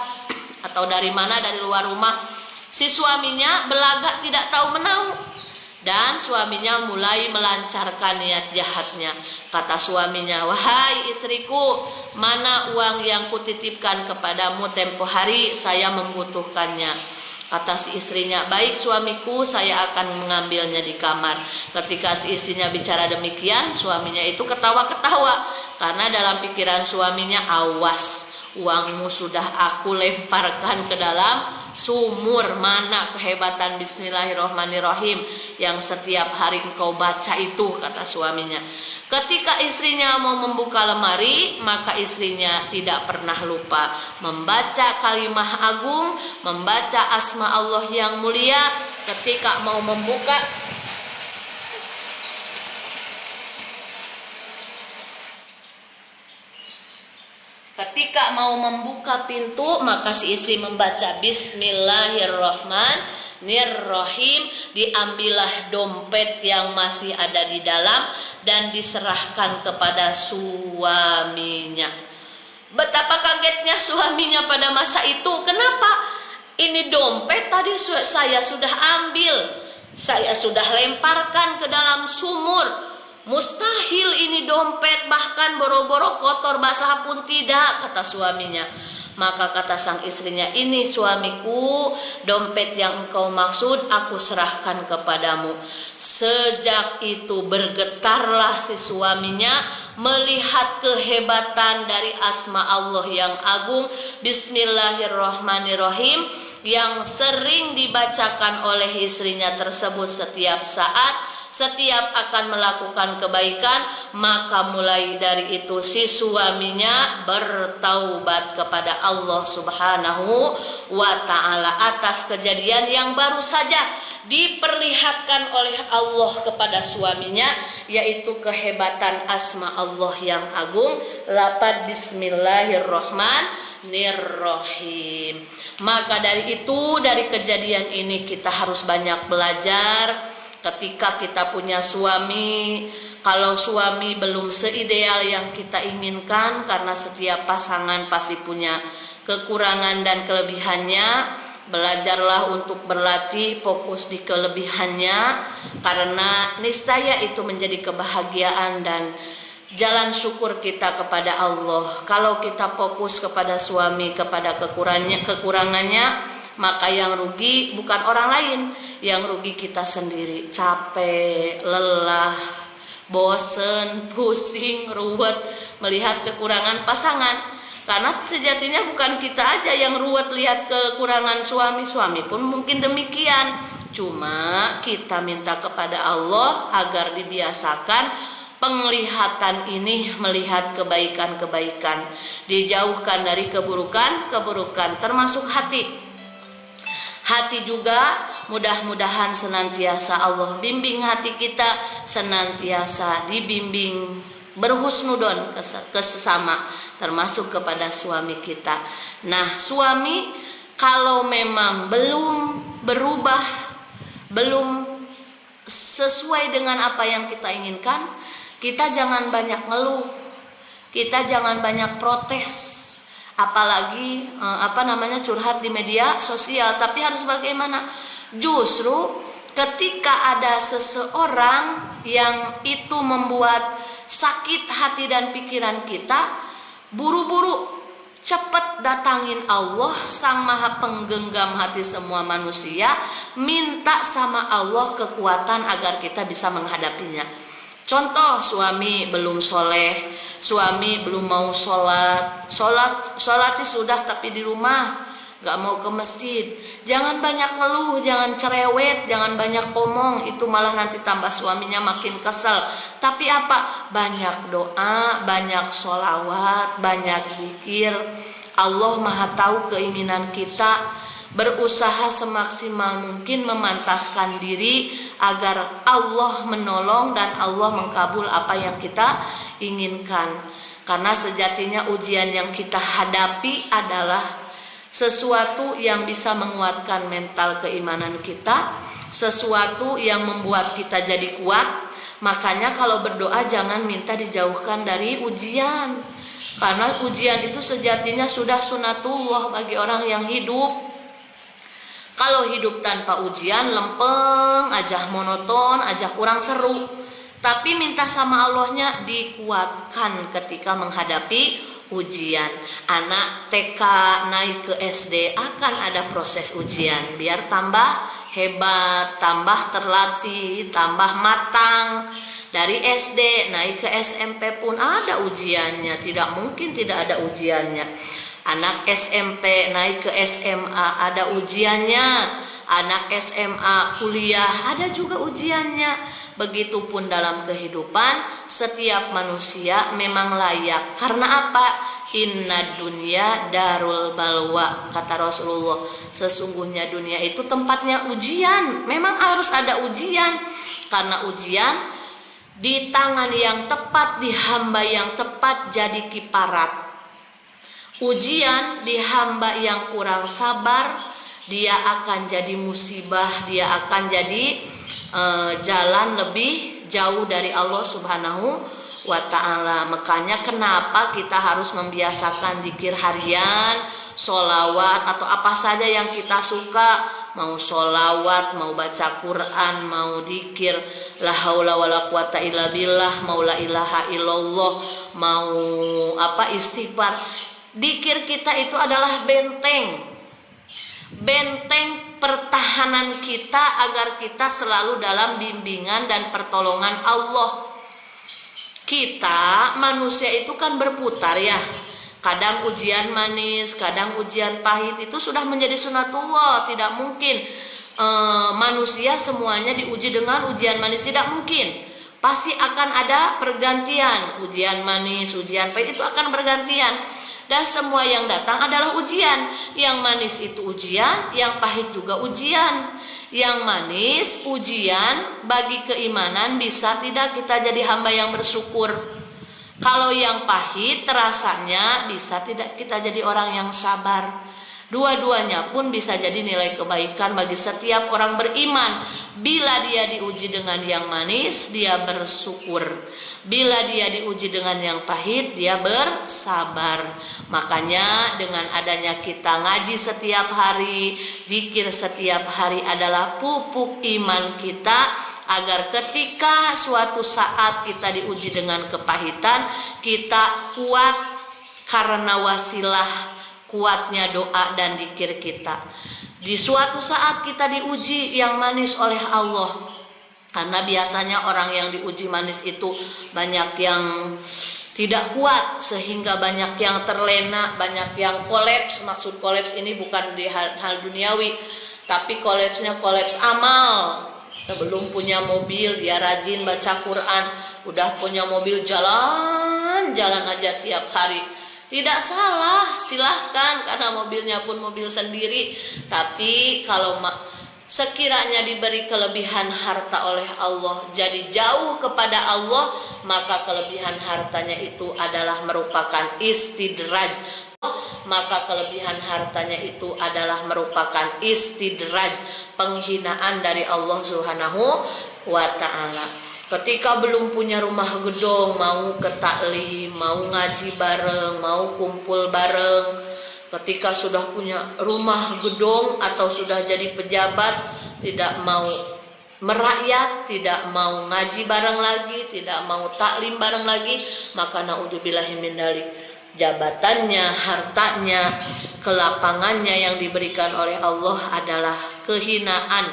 atau dari mana, dari luar rumah, si suaminya belagak tidak tahu menahu. Dan suaminya mulai melancarkan niat jahatnya. Kata suaminya, wahai istriku, mana uang yang kutitipkan kepadamu tempo hari, saya membutuhkannya. Kata si istrinya, baik suamiku, saya akan mengambilnya di kamar. Ketika si istrinya bicara demikian, suaminya itu ketawa-ketawa. Karena dalam pikiran suaminya, awas, uangmu sudah aku lemparkan ke dalam sumur. Mana kehebatan bismillahirrohmanirrohim yang setiap hari engkau baca itu, kata suaminya. Ketika istrinya mau membuka lemari, maka istrinya tidak pernah lupa membaca kalimah agung, membaca asma Allah yang mulia. Ketika mau membuka pintu, maka si istri membaca bismillahirrohmanirrohim. Diambillah dompet yang masih ada di dalam dan diserahkan kepada suaminya. Betapa kagetnya suaminya pada masa itu. Kenapa? Ini dompet tadi saya sudah ambil, saya sudah lemparkan ke dalam sumur. Mustahil ini dompet, bahkan boro-boro kotor basah pun tidak, kata suaminya. Maka kata sang istrinya, ini suamiku, dompet yang engkau maksud aku serahkan kepadamu. Sejak itu bergetarlah si suaminya melihat kehebatan dari asma Allah yang agung, bismillahirrohmanirrohim, yang sering dibacakan oleh istrinya tersebut setiap saat. Setiap akan melakukan kebaikan, maka mulai dari itu si suaminya bertaubat kepada Allah Subhanahu wa ta'ala atas kejadian yang baru saja diperlihatkan oleh Allah kepada suaminya, yaitu kehebatan asma Allah yang agung, lafaz bismillahirrohmanirrohim. Maka dari itu, dari kejadian ini kita harus banyak belajar. Ketika kita punya suami, kalau suami belum seideal yang kita inginkan, karena setiap pasangan pasti punya kekurangan dan kelebihannya, belajarlah untuk berlatih fokus di kelebihannya, karena niscaya itu menjadi kebahagiaan dan jalan syukur kita kepada Allah. Kalau kita fokus kepada suami, kepada kekurangannya, maka yang rugi bukan orang lain, yang rugi kita sendiri. Capek, lelah, bosen, pusing, ruwet melihat kekurangan pasangan. Karena sejatinya bukan kita aja yang ruwet lihat kekurangan suami pun mungkin demikian. Cuma kita minta kepada Allah agar dibiasakan penglihatan ini, melihat kebaikan-kebaikan, dijauhkan dari keburukan-keburukan, termasuk hati. Hati juga mudah-mudahan senantiasa Allah bimbing hati kita, senantiasa dibimbing berhusnudon ke sesama, termasuk kepada suami kita. Nah, suami kalau memang belum berubah, belum sesuai dengan apa yang kita inginkan, kita jangan banyak ngeluh, kita jangan banyak protes, apalagi curhat di media sosial. Tapi harus bagaimana? Justru ketika ada seseorang yang itu membuat sakit hati dan pikiran kita, buru-buru cepat datangin Allah, Sang Maha Penggenggam hati semua manusia, minta sama Allah kekuatan agar kita bisa menghadapinya. Contoh, suami belum soleh, suami belum mau sholat sih sudah tapi di rumah gak mau ke masjid. Jangan banyak ngeluh, jangan cerewet, jangan banyak omong, itu malah nanti tambah suaminya makin kesel. Tapi apa? Banyak doa, banyak sholawat, banyak zikir. Allah Maha tahu keinginan kita. Berusaha semaksimal mungkin memantaskan diri agar Allah menolong dan Allah mengkabul apa yang kita inginkan. Karena sejatinya ujian yang kita hadapi adalah sesuatu yang bisa menguatkan mental keimanan kita, sesuatu yang membuat kita jadi kuat. Makanya kalau berdoa jangan minta dijauhkan dari ujian, karena ujian itu sejatinya sudah sunatullah bagi orang yang hidup. Kalau hidup tanpa ujian lempeng aja, monoton aja, kurang seru. Tapi minta sama Allahnya dikuatkan ketika menghadapi ujian. Anak TK naik ke SD akan ada proses ujian, biar tambah hebat, tambah terlatih, tambah matang. Dari SD naik ke SMP pun ada ujiannya, tidak mungkin tidak ada ujiannya. Anak SMP naik ke SMA ada ujiannya, anak SMA kuliah ada juga ujiannya. Begitupun dalam kehidupan, setiap manusia memang layak. Karena apa? Inna dunya darul balwa, kata Rasulullah. Sesungguhnya dunia itu tempatnya ujian. Memang harus ada ujian, karena ujian di tangan yang tepat, di hamba yang tepat jadi kiparat. Ujian di hamba yang kurang sabar, dia akan jadi musibah, dia akan jadi jalan lebih jauh dari Allah Subhanahu wa ta'ala. Makanya kenapa kita harus membiasakan zikir harian, sholawat atau apa saja yang kita suka. Mau sholawat, mau baca Quran, mau zikir la haula wala quwata illa billah, mau la ilaha illallah, mau istighfar. Zikir kita itu adalah benteng pertahanan kita agar kita selalu dalam bimbingan dan pertolongan Allah. Kita manusia itu kan berputar ya, kadang ujian manis, kadang ujian pahit, itu sudah menjadi sunatullah. Tidak mungkin manusia semuanya diuji dengan ujian manis, tidak mungkin. Pasti akan ada pergantian, ujian manis, ujian pahit itu akan bergantian. Dan semua yang datang adalah ujian. Yang manis itu ujian, yang pahit juga ujian. Yang manis ujian bagi keimanan, bisa tidak kita jadi hamba yang bersyukur. Kalau yang pahit terasanya, bisa tidak kita jadi orang yang sabar. Dua-duanya pun bisa jadi nilai kebaikan bagi setiap orang beriman. Bila dia diuji dengan yang manis, dia bersyukur. Bila dia diuji dengan yang pahit, dia bersabar. Makanya dengan adanya kita ngaji setiap hari, zikir setiap hari adalah pupuk iman kita, agar ketika suatu saat kita diuji dengan kepahitan, kita kuat karena wasilah kuatnya doa dan zikir kita. Di suatu saat kita diuji yang manis oleh Allah, karena biasanya orang yang diuji manis itu banyak yang tidak kuat, sehingga banyak yang terlena, banyak yang kolaps. Maksud kolaps ini bukan di hal duniawi, tapi kolapsnya kolaps amal. Sebelum punya mobil dia rajin baca Quran, udah punya mobil jalan aja tiap hari. Tidak salah, silahkan, karena mobilnya pun mobil sendiri. Tapi kalau sekiranya diberi kelebihan harta oleh Allah, jadi jauh kepada Allah, maka kelebihan hartanya itu adalah merupakan istidraj. Maka kelebihan hartanya itu adalah merupakan istidraj, penghinaan dari Allah Subhanahu wa ta'ala. Ketika belum punya rumah gedong, mau ke taklim, mau ngaji bareng, mau kumpul bareng. Ketika sudah punya rumah gedong atau sudah jadi pejabat, tidak mau merakyat, tidak mau ngaji bareng lagi, tidak mau taklim bareng lagi, maka naudzubillahi min dzalik, jabatannya, hartanya, kelapangannya yang diberikan oleh Allah adalah kehinaan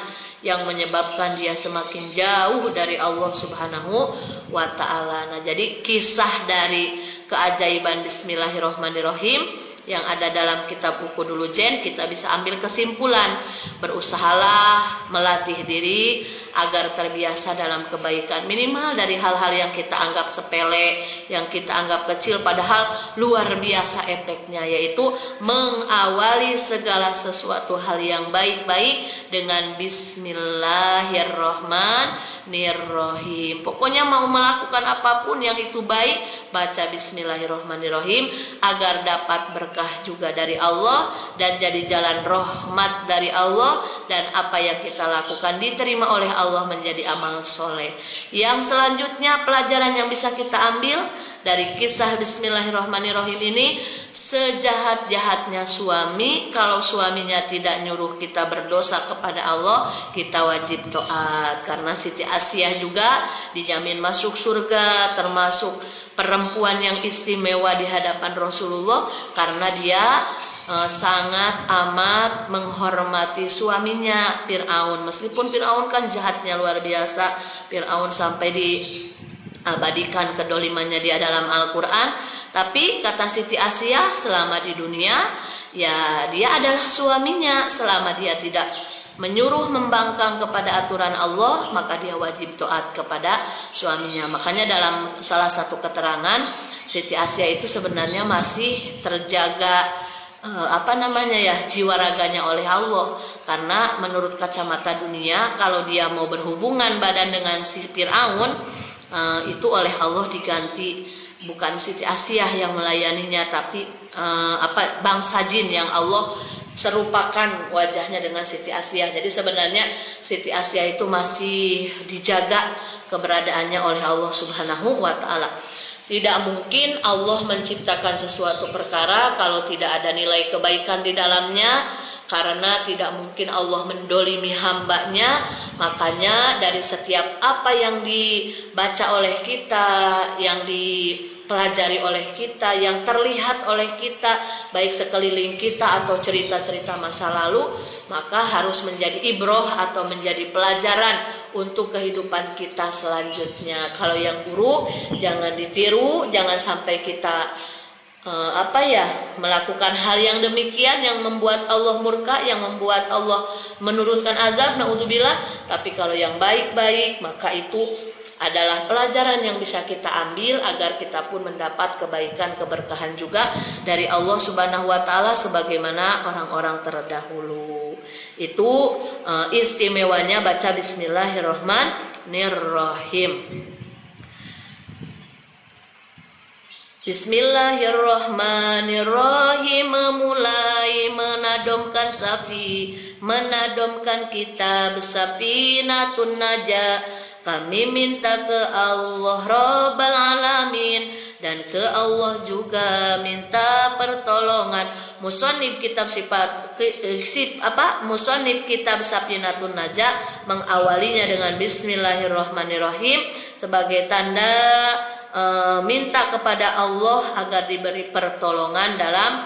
yang menyebabkan dia semakin jauh dari Allah Subhanahu wa ta'ala. Nah, jadi kisah dari keajaiban Bismillahirrahmanirrahim yang ada dalam kitab Buku Dulu Jen, kita bisa ambil kesimpulan. Berusahalah melatih diri agar terbiasa dalam kebaikan, minimal dari hal-hal yang kita anggap sepele, yang kita anggap kecil, padahal luar biasa efeknya, yaitu mengawali segala sesuatu hal yang baik-baik dengan Bismillahirrahmanirrahim. Pokoknya mau melakukan apapun yang itu baik, baca Bismillahirrahmanirrahim agar dapat berkah juga dari Allah dan jadi jalan rahmat dari Allah, dan apa yang kita lakukan diterima oleh Allah menjadi amal soleh. Yang selanjutnya, pelajaran yang bisa kita ambil dari kisah Bismillahirrahmanirrahim ini, sejahat-jahatnya suami, kalau suaminya tidak nyuruh kita berdosa kepada Allah, kita wajib taat. Karena Siti Asiyah juga dijamin masuk surga, termasuk perempuan yang istimewa di hadapan Rasulullah, karena dia sangat amat menghormati suaminya Fir'aun. Meskipun Fir'aun kan jahatnya luar biasa, Fir'aun sampai diabadikan kedolimannya dia dalam Al-Quran, tapi kata Siti Asiyah, selama di dunia ya dia adalah suaminya, selama dia tidak menyuruh membangkang kepada aturan Allah, maka dia wajib taat kepada suaminya. Makanya dalam salah satu keterangan, Siti Asiyah itu sebenarnya masih terjaga jiwa raganya oleh Allah, karena menurut kacamata dunia, kalau dia mau berhubungan badan dengan si Fir'aun, itu oleh Allah diganti, bukan Siti Asiyah yang melayaninya, tapi bangsa jin yang Allah serupakan wajahnya dengan Siti Asiyah. Jadi sebenarnya Siti Asiyah itu masih dijaga keberadaannya oleh Allah Subhanahu wa ta'ala. Tidak mungkin Allah menciptakan sesuatu perkara kalau tidak ada nilai kebaikan di dalamnya, karena tidak mungkin Allah mendolimi hambanya. Makanya dari setiap apa yang dibaca oleh kita, yang dipelajari oleh kita, yang terlihat oleh kita, baik sekeliling kita atau cerita-cerita masa lalu, maka harus menjadi ibroh atau menjadi pelajaran untuk kehidupan kita selanjutnya. Kalau yang buruk jangan ditiru, jangan sampai kita melakukan hal yang demikian yang membuat Allah murka, yang membuat Allah menurunkan azab, naudzubillah. Tapi kalau yang baik-baik, maka itu adalah pelajaran yang bisa kita ambil agar kita pun mendapat kebaikan, keberkahan juga dari Allah Subhanahu wa ta'ala sebagaimana orang-orang terdahulu. Itu istimewanya baca Bismillahirrahmanirrahim. Bismillahirrahmanirrahim, memulai menadomkan sapi, menadomkan kitab Safinatun Najah. Kami minta ke Allah Rabbal Alamin, dan ke Allah juga minta pertolongan. Musannif kitab Musannif kitab Safinatun Najah mengawalinya dengan Bismillahirrahmanirrahim sebagai tanda minta kepada Allah agar diberi pertolongan dalam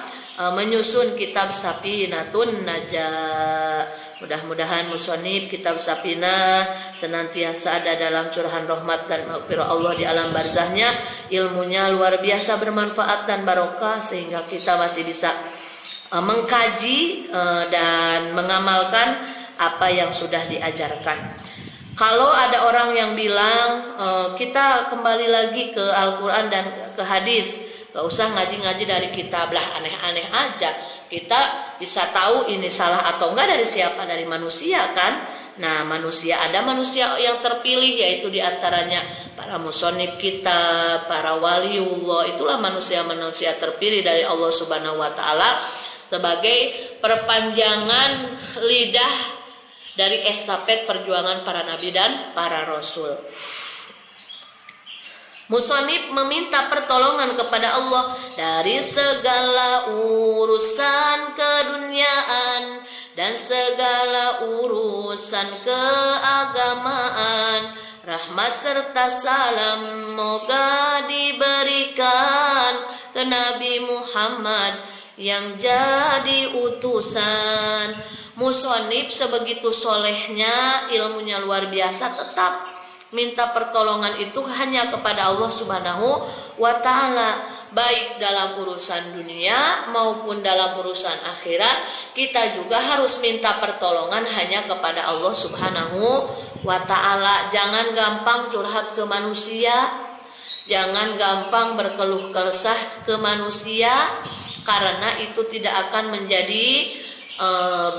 menyusun kitab Safinatun Najah. Mudah-mudahan musannif kitab Safinah senantiasa ada dalam curahan rahmat dan maghfirah Allah di alam barzahnya, ilmunya luar biasa bermanfaat dan barokah, sehingga kita masih bisa mengkaji dan mengamalkan apa yang sudah diajarkan. Kalau ada orang yang bilang kita kembali lagi ke Al-Quran dan ke hadis, Gak usah ngaji-ngaji dari kitab lah, aneh-aneh aja. Kita bisa tahu ini salah atau enggak dari siapa? Dari manusia kan. Nah, ada manusia yang terpilih, yaitu diantaranya para musonib kita, para waliullah. Itulah manusia-manusia terpilih dari Allah Subhanahu wa Ta'ala sebagai perpanjangan lidah dari estafet perjuangan para nabi dan para rasul. Musonib meminta pertolongan kepada Allah dari segala urusan keduniaan dan segala urusan keagamaan. Rahmat serta salam moga diberikan ke Nabi Muhammad yang jadi utusan. Musonib sebegitu solehnya, ilmunya luar biasa, tetap minta pertolongan itu hanya kepada Allah Subhanahu wa Ta'ala. Baik dalam urusan dunia maupun dalam urusan akhirat, kita juga harus minta pertolongan hanya kepada Allah Subhanahu wa Ta'ala. Jangan gampang curhat ke manusia, jangan gampang berkeluh kesah ke manusia, karena itu tidak akan menjadi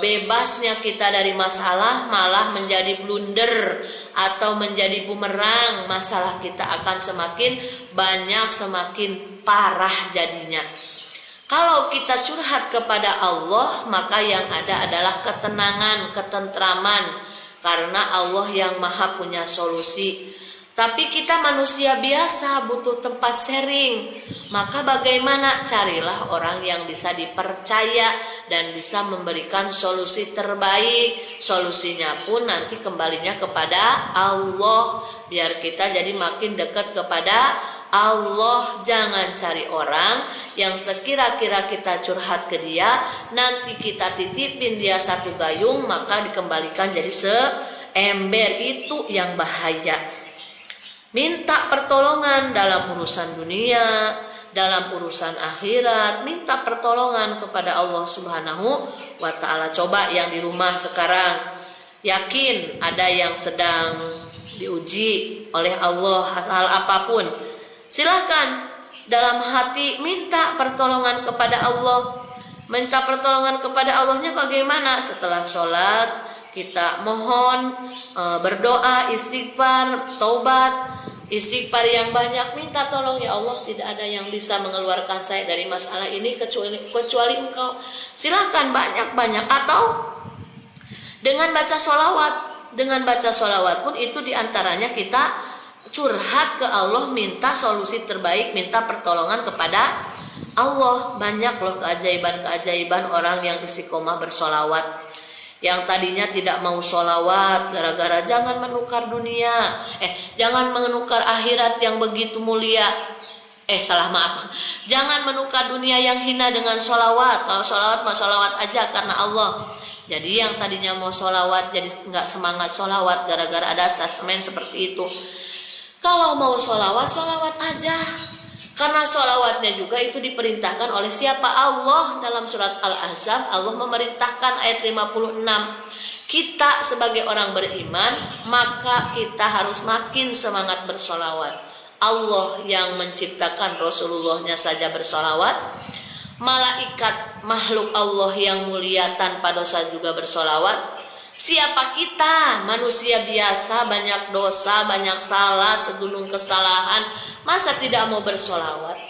bebasnya kita dari masalah, malah menjadi blunder atau menjadi bumerang. Masalah kita akan semakin banyak, semakin parah jadinya. Kalau kita curhat kepada Allah, maka yang ada adalah ketenangan, ketentraman, karena Allah yang maha punya solusi. Tapi kita manusia biasa, butuh tempat sharing. Maka bagaimana? Carilah orang yang bisa dipercaya dan bisa memberikan solusi terbaik. Solusinya pun nanti kembalinya kepada Allah, biar kita jadi makin dekat kepada Allah. Jangan cari orang yang sekira-kira kita curhat ke dia, nanti kita titipin dia satu gayung, maka dikembalikan jadi seember. Itu yang bahaya. Minta pertolongan dalam urusan dunia, dalam urusan akhirat, minta pertolongan kepada Allah Subhanahu wa Ta'ala. Coba yang di rumah sekarang, yakin ada yang sedang diuji oleh Allah hal apapun, silahkan dalam hati minta pertolongan kepada Allah. Minta pertolongan kepada Allahnya bagaimana? Setelah sholat kita mohon, berdoa, istighfar, taubat. Istighfar yang banyak, minta tolong, ya Allah, tidak ada yang bisa mengeluarkan saya dari masalah ini kecuali Engkau. Silahkan banyak-banyak, atau dengan baca sholawat. Dengan baca sholawat pun itu diantaranya kita curhat ke Allah, minta solusi terbaik, minta pertolongan kepada Allah. Banyak loh keajaiban-keajaiban orang yang istiqomah bersolawat. Yang tadinya tidak mau sholawat gara-gara jangan menukar dunia, jangan menukar akhirat yang begitu mulia. Jangan menukar dunia yang hina dengan sholawat. Kalau sholawat mah sholawat aja karena Allah. Jadi yang tadinya mau sholawat jadi nggak semangat sholawat gara-gara ada statement seperti itu. Kalau mau sholawat, sholawat aja. Karena sholawatnya juga itu diperintahkan oleh siapa? Allah. Dalam surat Al-Ahzab Allah memerintahkan ayat 56. Kita sebagai orang beriman, maka kita harus makin semangat bersolawat. Allah yang menciptakan Rasulullahnya saja bersolawat. Malaikat makhluk Allah yang mulia tanpa dosa juga bersolawat. Siapa kita? Manusia biasa, banyak dosa, banyak salah, segunung kesalahan. Masa tidak mau bersolawat?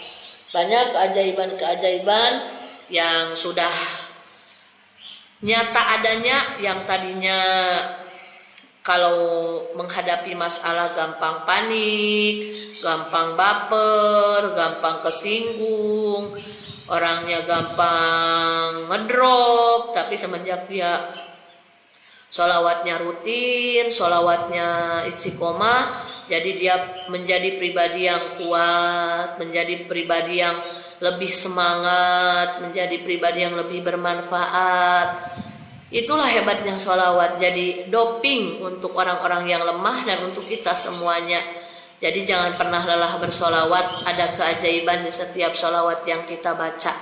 Banyak keajaiban-keajaiban yang sudah nyata adanya, yang tadinya kalau menghadapi masalah gampang panik, gampang baper, gampang kesinggung, orangnya gampang ngedrop. Tapi semenjak dia sholawatnya rutin, sholawatnya istiqomah, jadi dia menjadi pribadi yang kuat, menjadi pribadi yang lebih semangat, menjadi pribadi yang lebih bermanfaat. Itulah hebatnya sholawat, jadi doping untuk orang-orang yang lemah dan untuk kita semuanya. Jadi jangan pernah lelah bersolawat, ada keajaiban di setiap sholawat yang kita baca.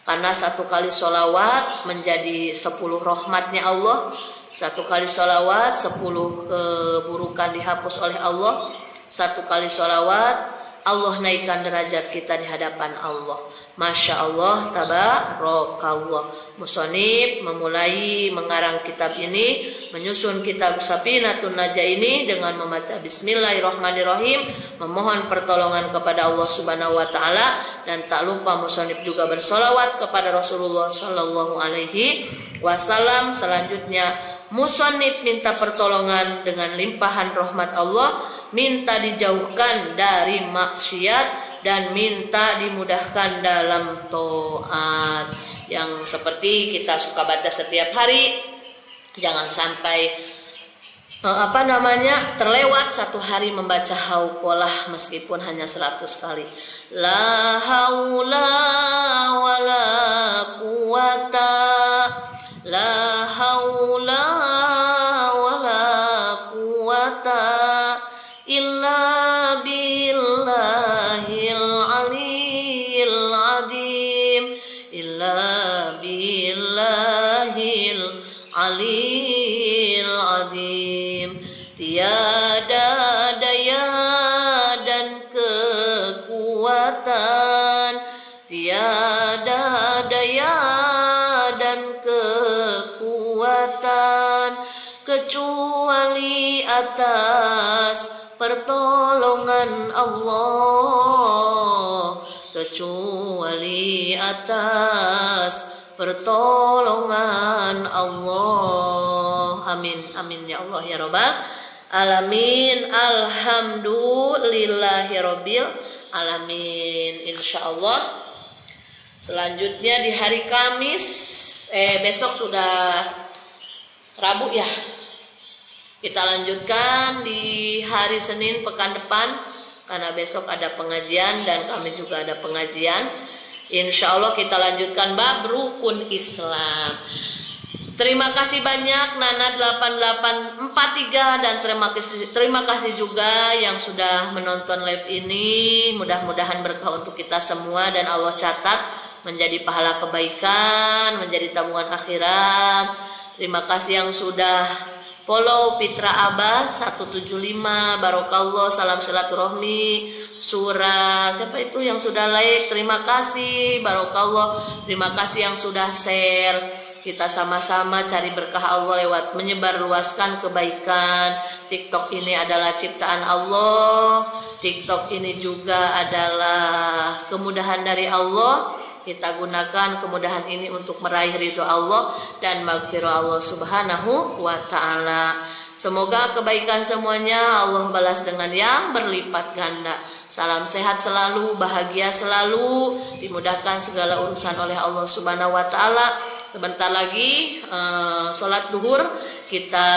Karena satu kali sholawat menjadi 10 rahmatnya Allah. Satu kali sholawat 10 keburukan dihapus oleh Allah. Satu kali sholawat Allah naikkan derajat kita di hadapan Allah. Masya Allah, tabarakallah. Musonib memulai mengarang kitab ini, menyusun kitab Safinatun Najah ini dengan membaca Bismillahirrahmanirrahim, memohon pertolongan kepada Allah Subhanahu wa taala, dan tak lupa musonib juga bersolawat kepada Rasulullah Shallallahu alaihi wasallam. Selanjutnya musonib minta pertolongan dengan limpahan rahmat Allah, minta dijauhkan dari maksiat, dan minta dimudahkan dalam taat, yang seperti kita suka baca setiap hari. Jangan sampai terlewat satu hari membaca hauqalah meskipun hanya 100 kali. La haula wala quwata, la haula wala quwata illa billahil aliyil azim, illa billahil aliyil azim. Tiada daya dan kekuatan, tiada daya dan kekuatan kecuali atas pertolongan Allah, kecuali atas pertolongan Allah. Amin, amin ya Allah ya Rabbal alamin. Alhamdulillahirabbil alamin. Insyaallah selanjutnya di hari Kamis, besok sudah Rabu ya. Kita lanjutkan di hari Senin pekan depan, karena besok ada pengajian dan kami juga ada pengajian. Insya Allah kita lanjutkan bab rukun Islam. Terima kasih banyak Nana 8843, dan terima kasih juga yang sudah menonton live ini. Mudah-mudahan berkah untuk kita semua dan Allah catat menjadi pahala kebaikan, menjadi tabungan akhirat. Terima kasih yang sudah follow Fitra Abbas 175, barokallah, salam silaturahmi, surah, siapa itu yang sudah like, terima kasih, barokallah. Terima kasih yang sudah share. Kita sama-sama cari berkah Allah lewat menyebarluaskan kebaikan. TikTok ini adalah ciptaan Allah, TikTok ini juga adalah kemudahan dari Allah. Kita gunakan kemudahan ini untuk meraih ridho Allah dan maghfirah Allah Subhanahu wa ta'ala. Semoga kebaikan semuanya Allah balas dengan yang berlipat ganda. Salam sehat selalu, bahagia selalu, dimudahkan segala urusan oleh Allah Subhanahu wa ta'ala. Sebentar lagi sholat zuhur, kita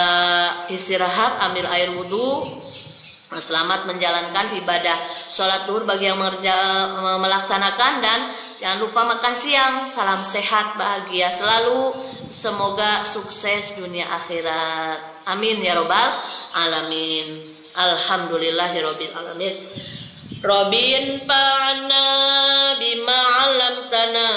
istirahat, ambil air wudhu. Selamat menjalankan ibadah sholat zuhur bagi yang melaksanakan, dan jangan lupa makan siang. Salam sehat, bahagia selalu, semoga sukses dunia akhirat. Amin ya robbal alamin. Alhamdulillahirabbil alamin. Rabbin fa'na bima 'allamtana,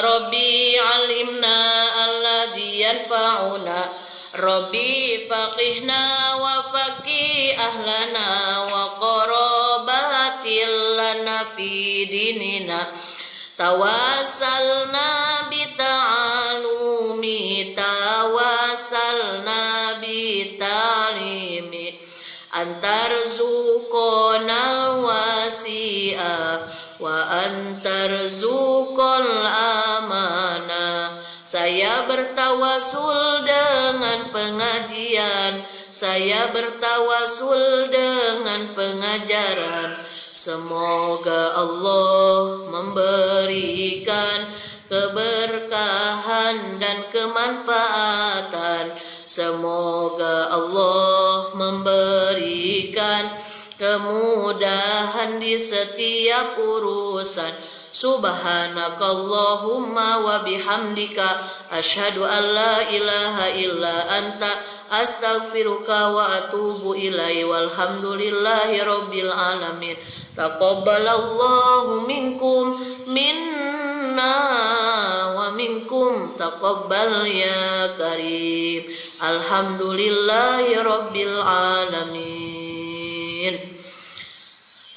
Rabbi 'allimna alladhi yanfa'una, Rabbi faqihna wa faqih ahlana wa qarabatil lana fi dinina, tawassalna bi ta'alumi, tawassalna bi ta'limi, antarzuqonal wasi'a wa antarzuqol amana. Saya bertawasul dengan pengajian, saya bertawasul dengan pengajaran. Semoga Allah memberikan keberkahan dan kemanfaatan. Semoga Allah memberikan kemudahan di setiap urusan. Subhanakallahumma wa bihamdika asyhadu an la ilaha illa anta astaghfiruka wa atubu ilaihi, walhamdulillahi rabbil alamin. Taqabbalallahu minkum minna wa minkum taqabbal ya karim. Alhamdulillahi rabbil alamin.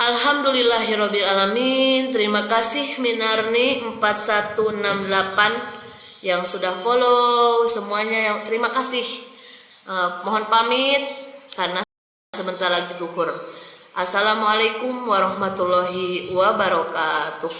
Alhamdulillahirabbil alamin. Terima kasih Minarni 4168 yang sudah follow semuanya, yang terima kasih. Mohon pamit karena sebentar lagi zuhur. Assalamualaikum warahmatullahi wabarakatuh.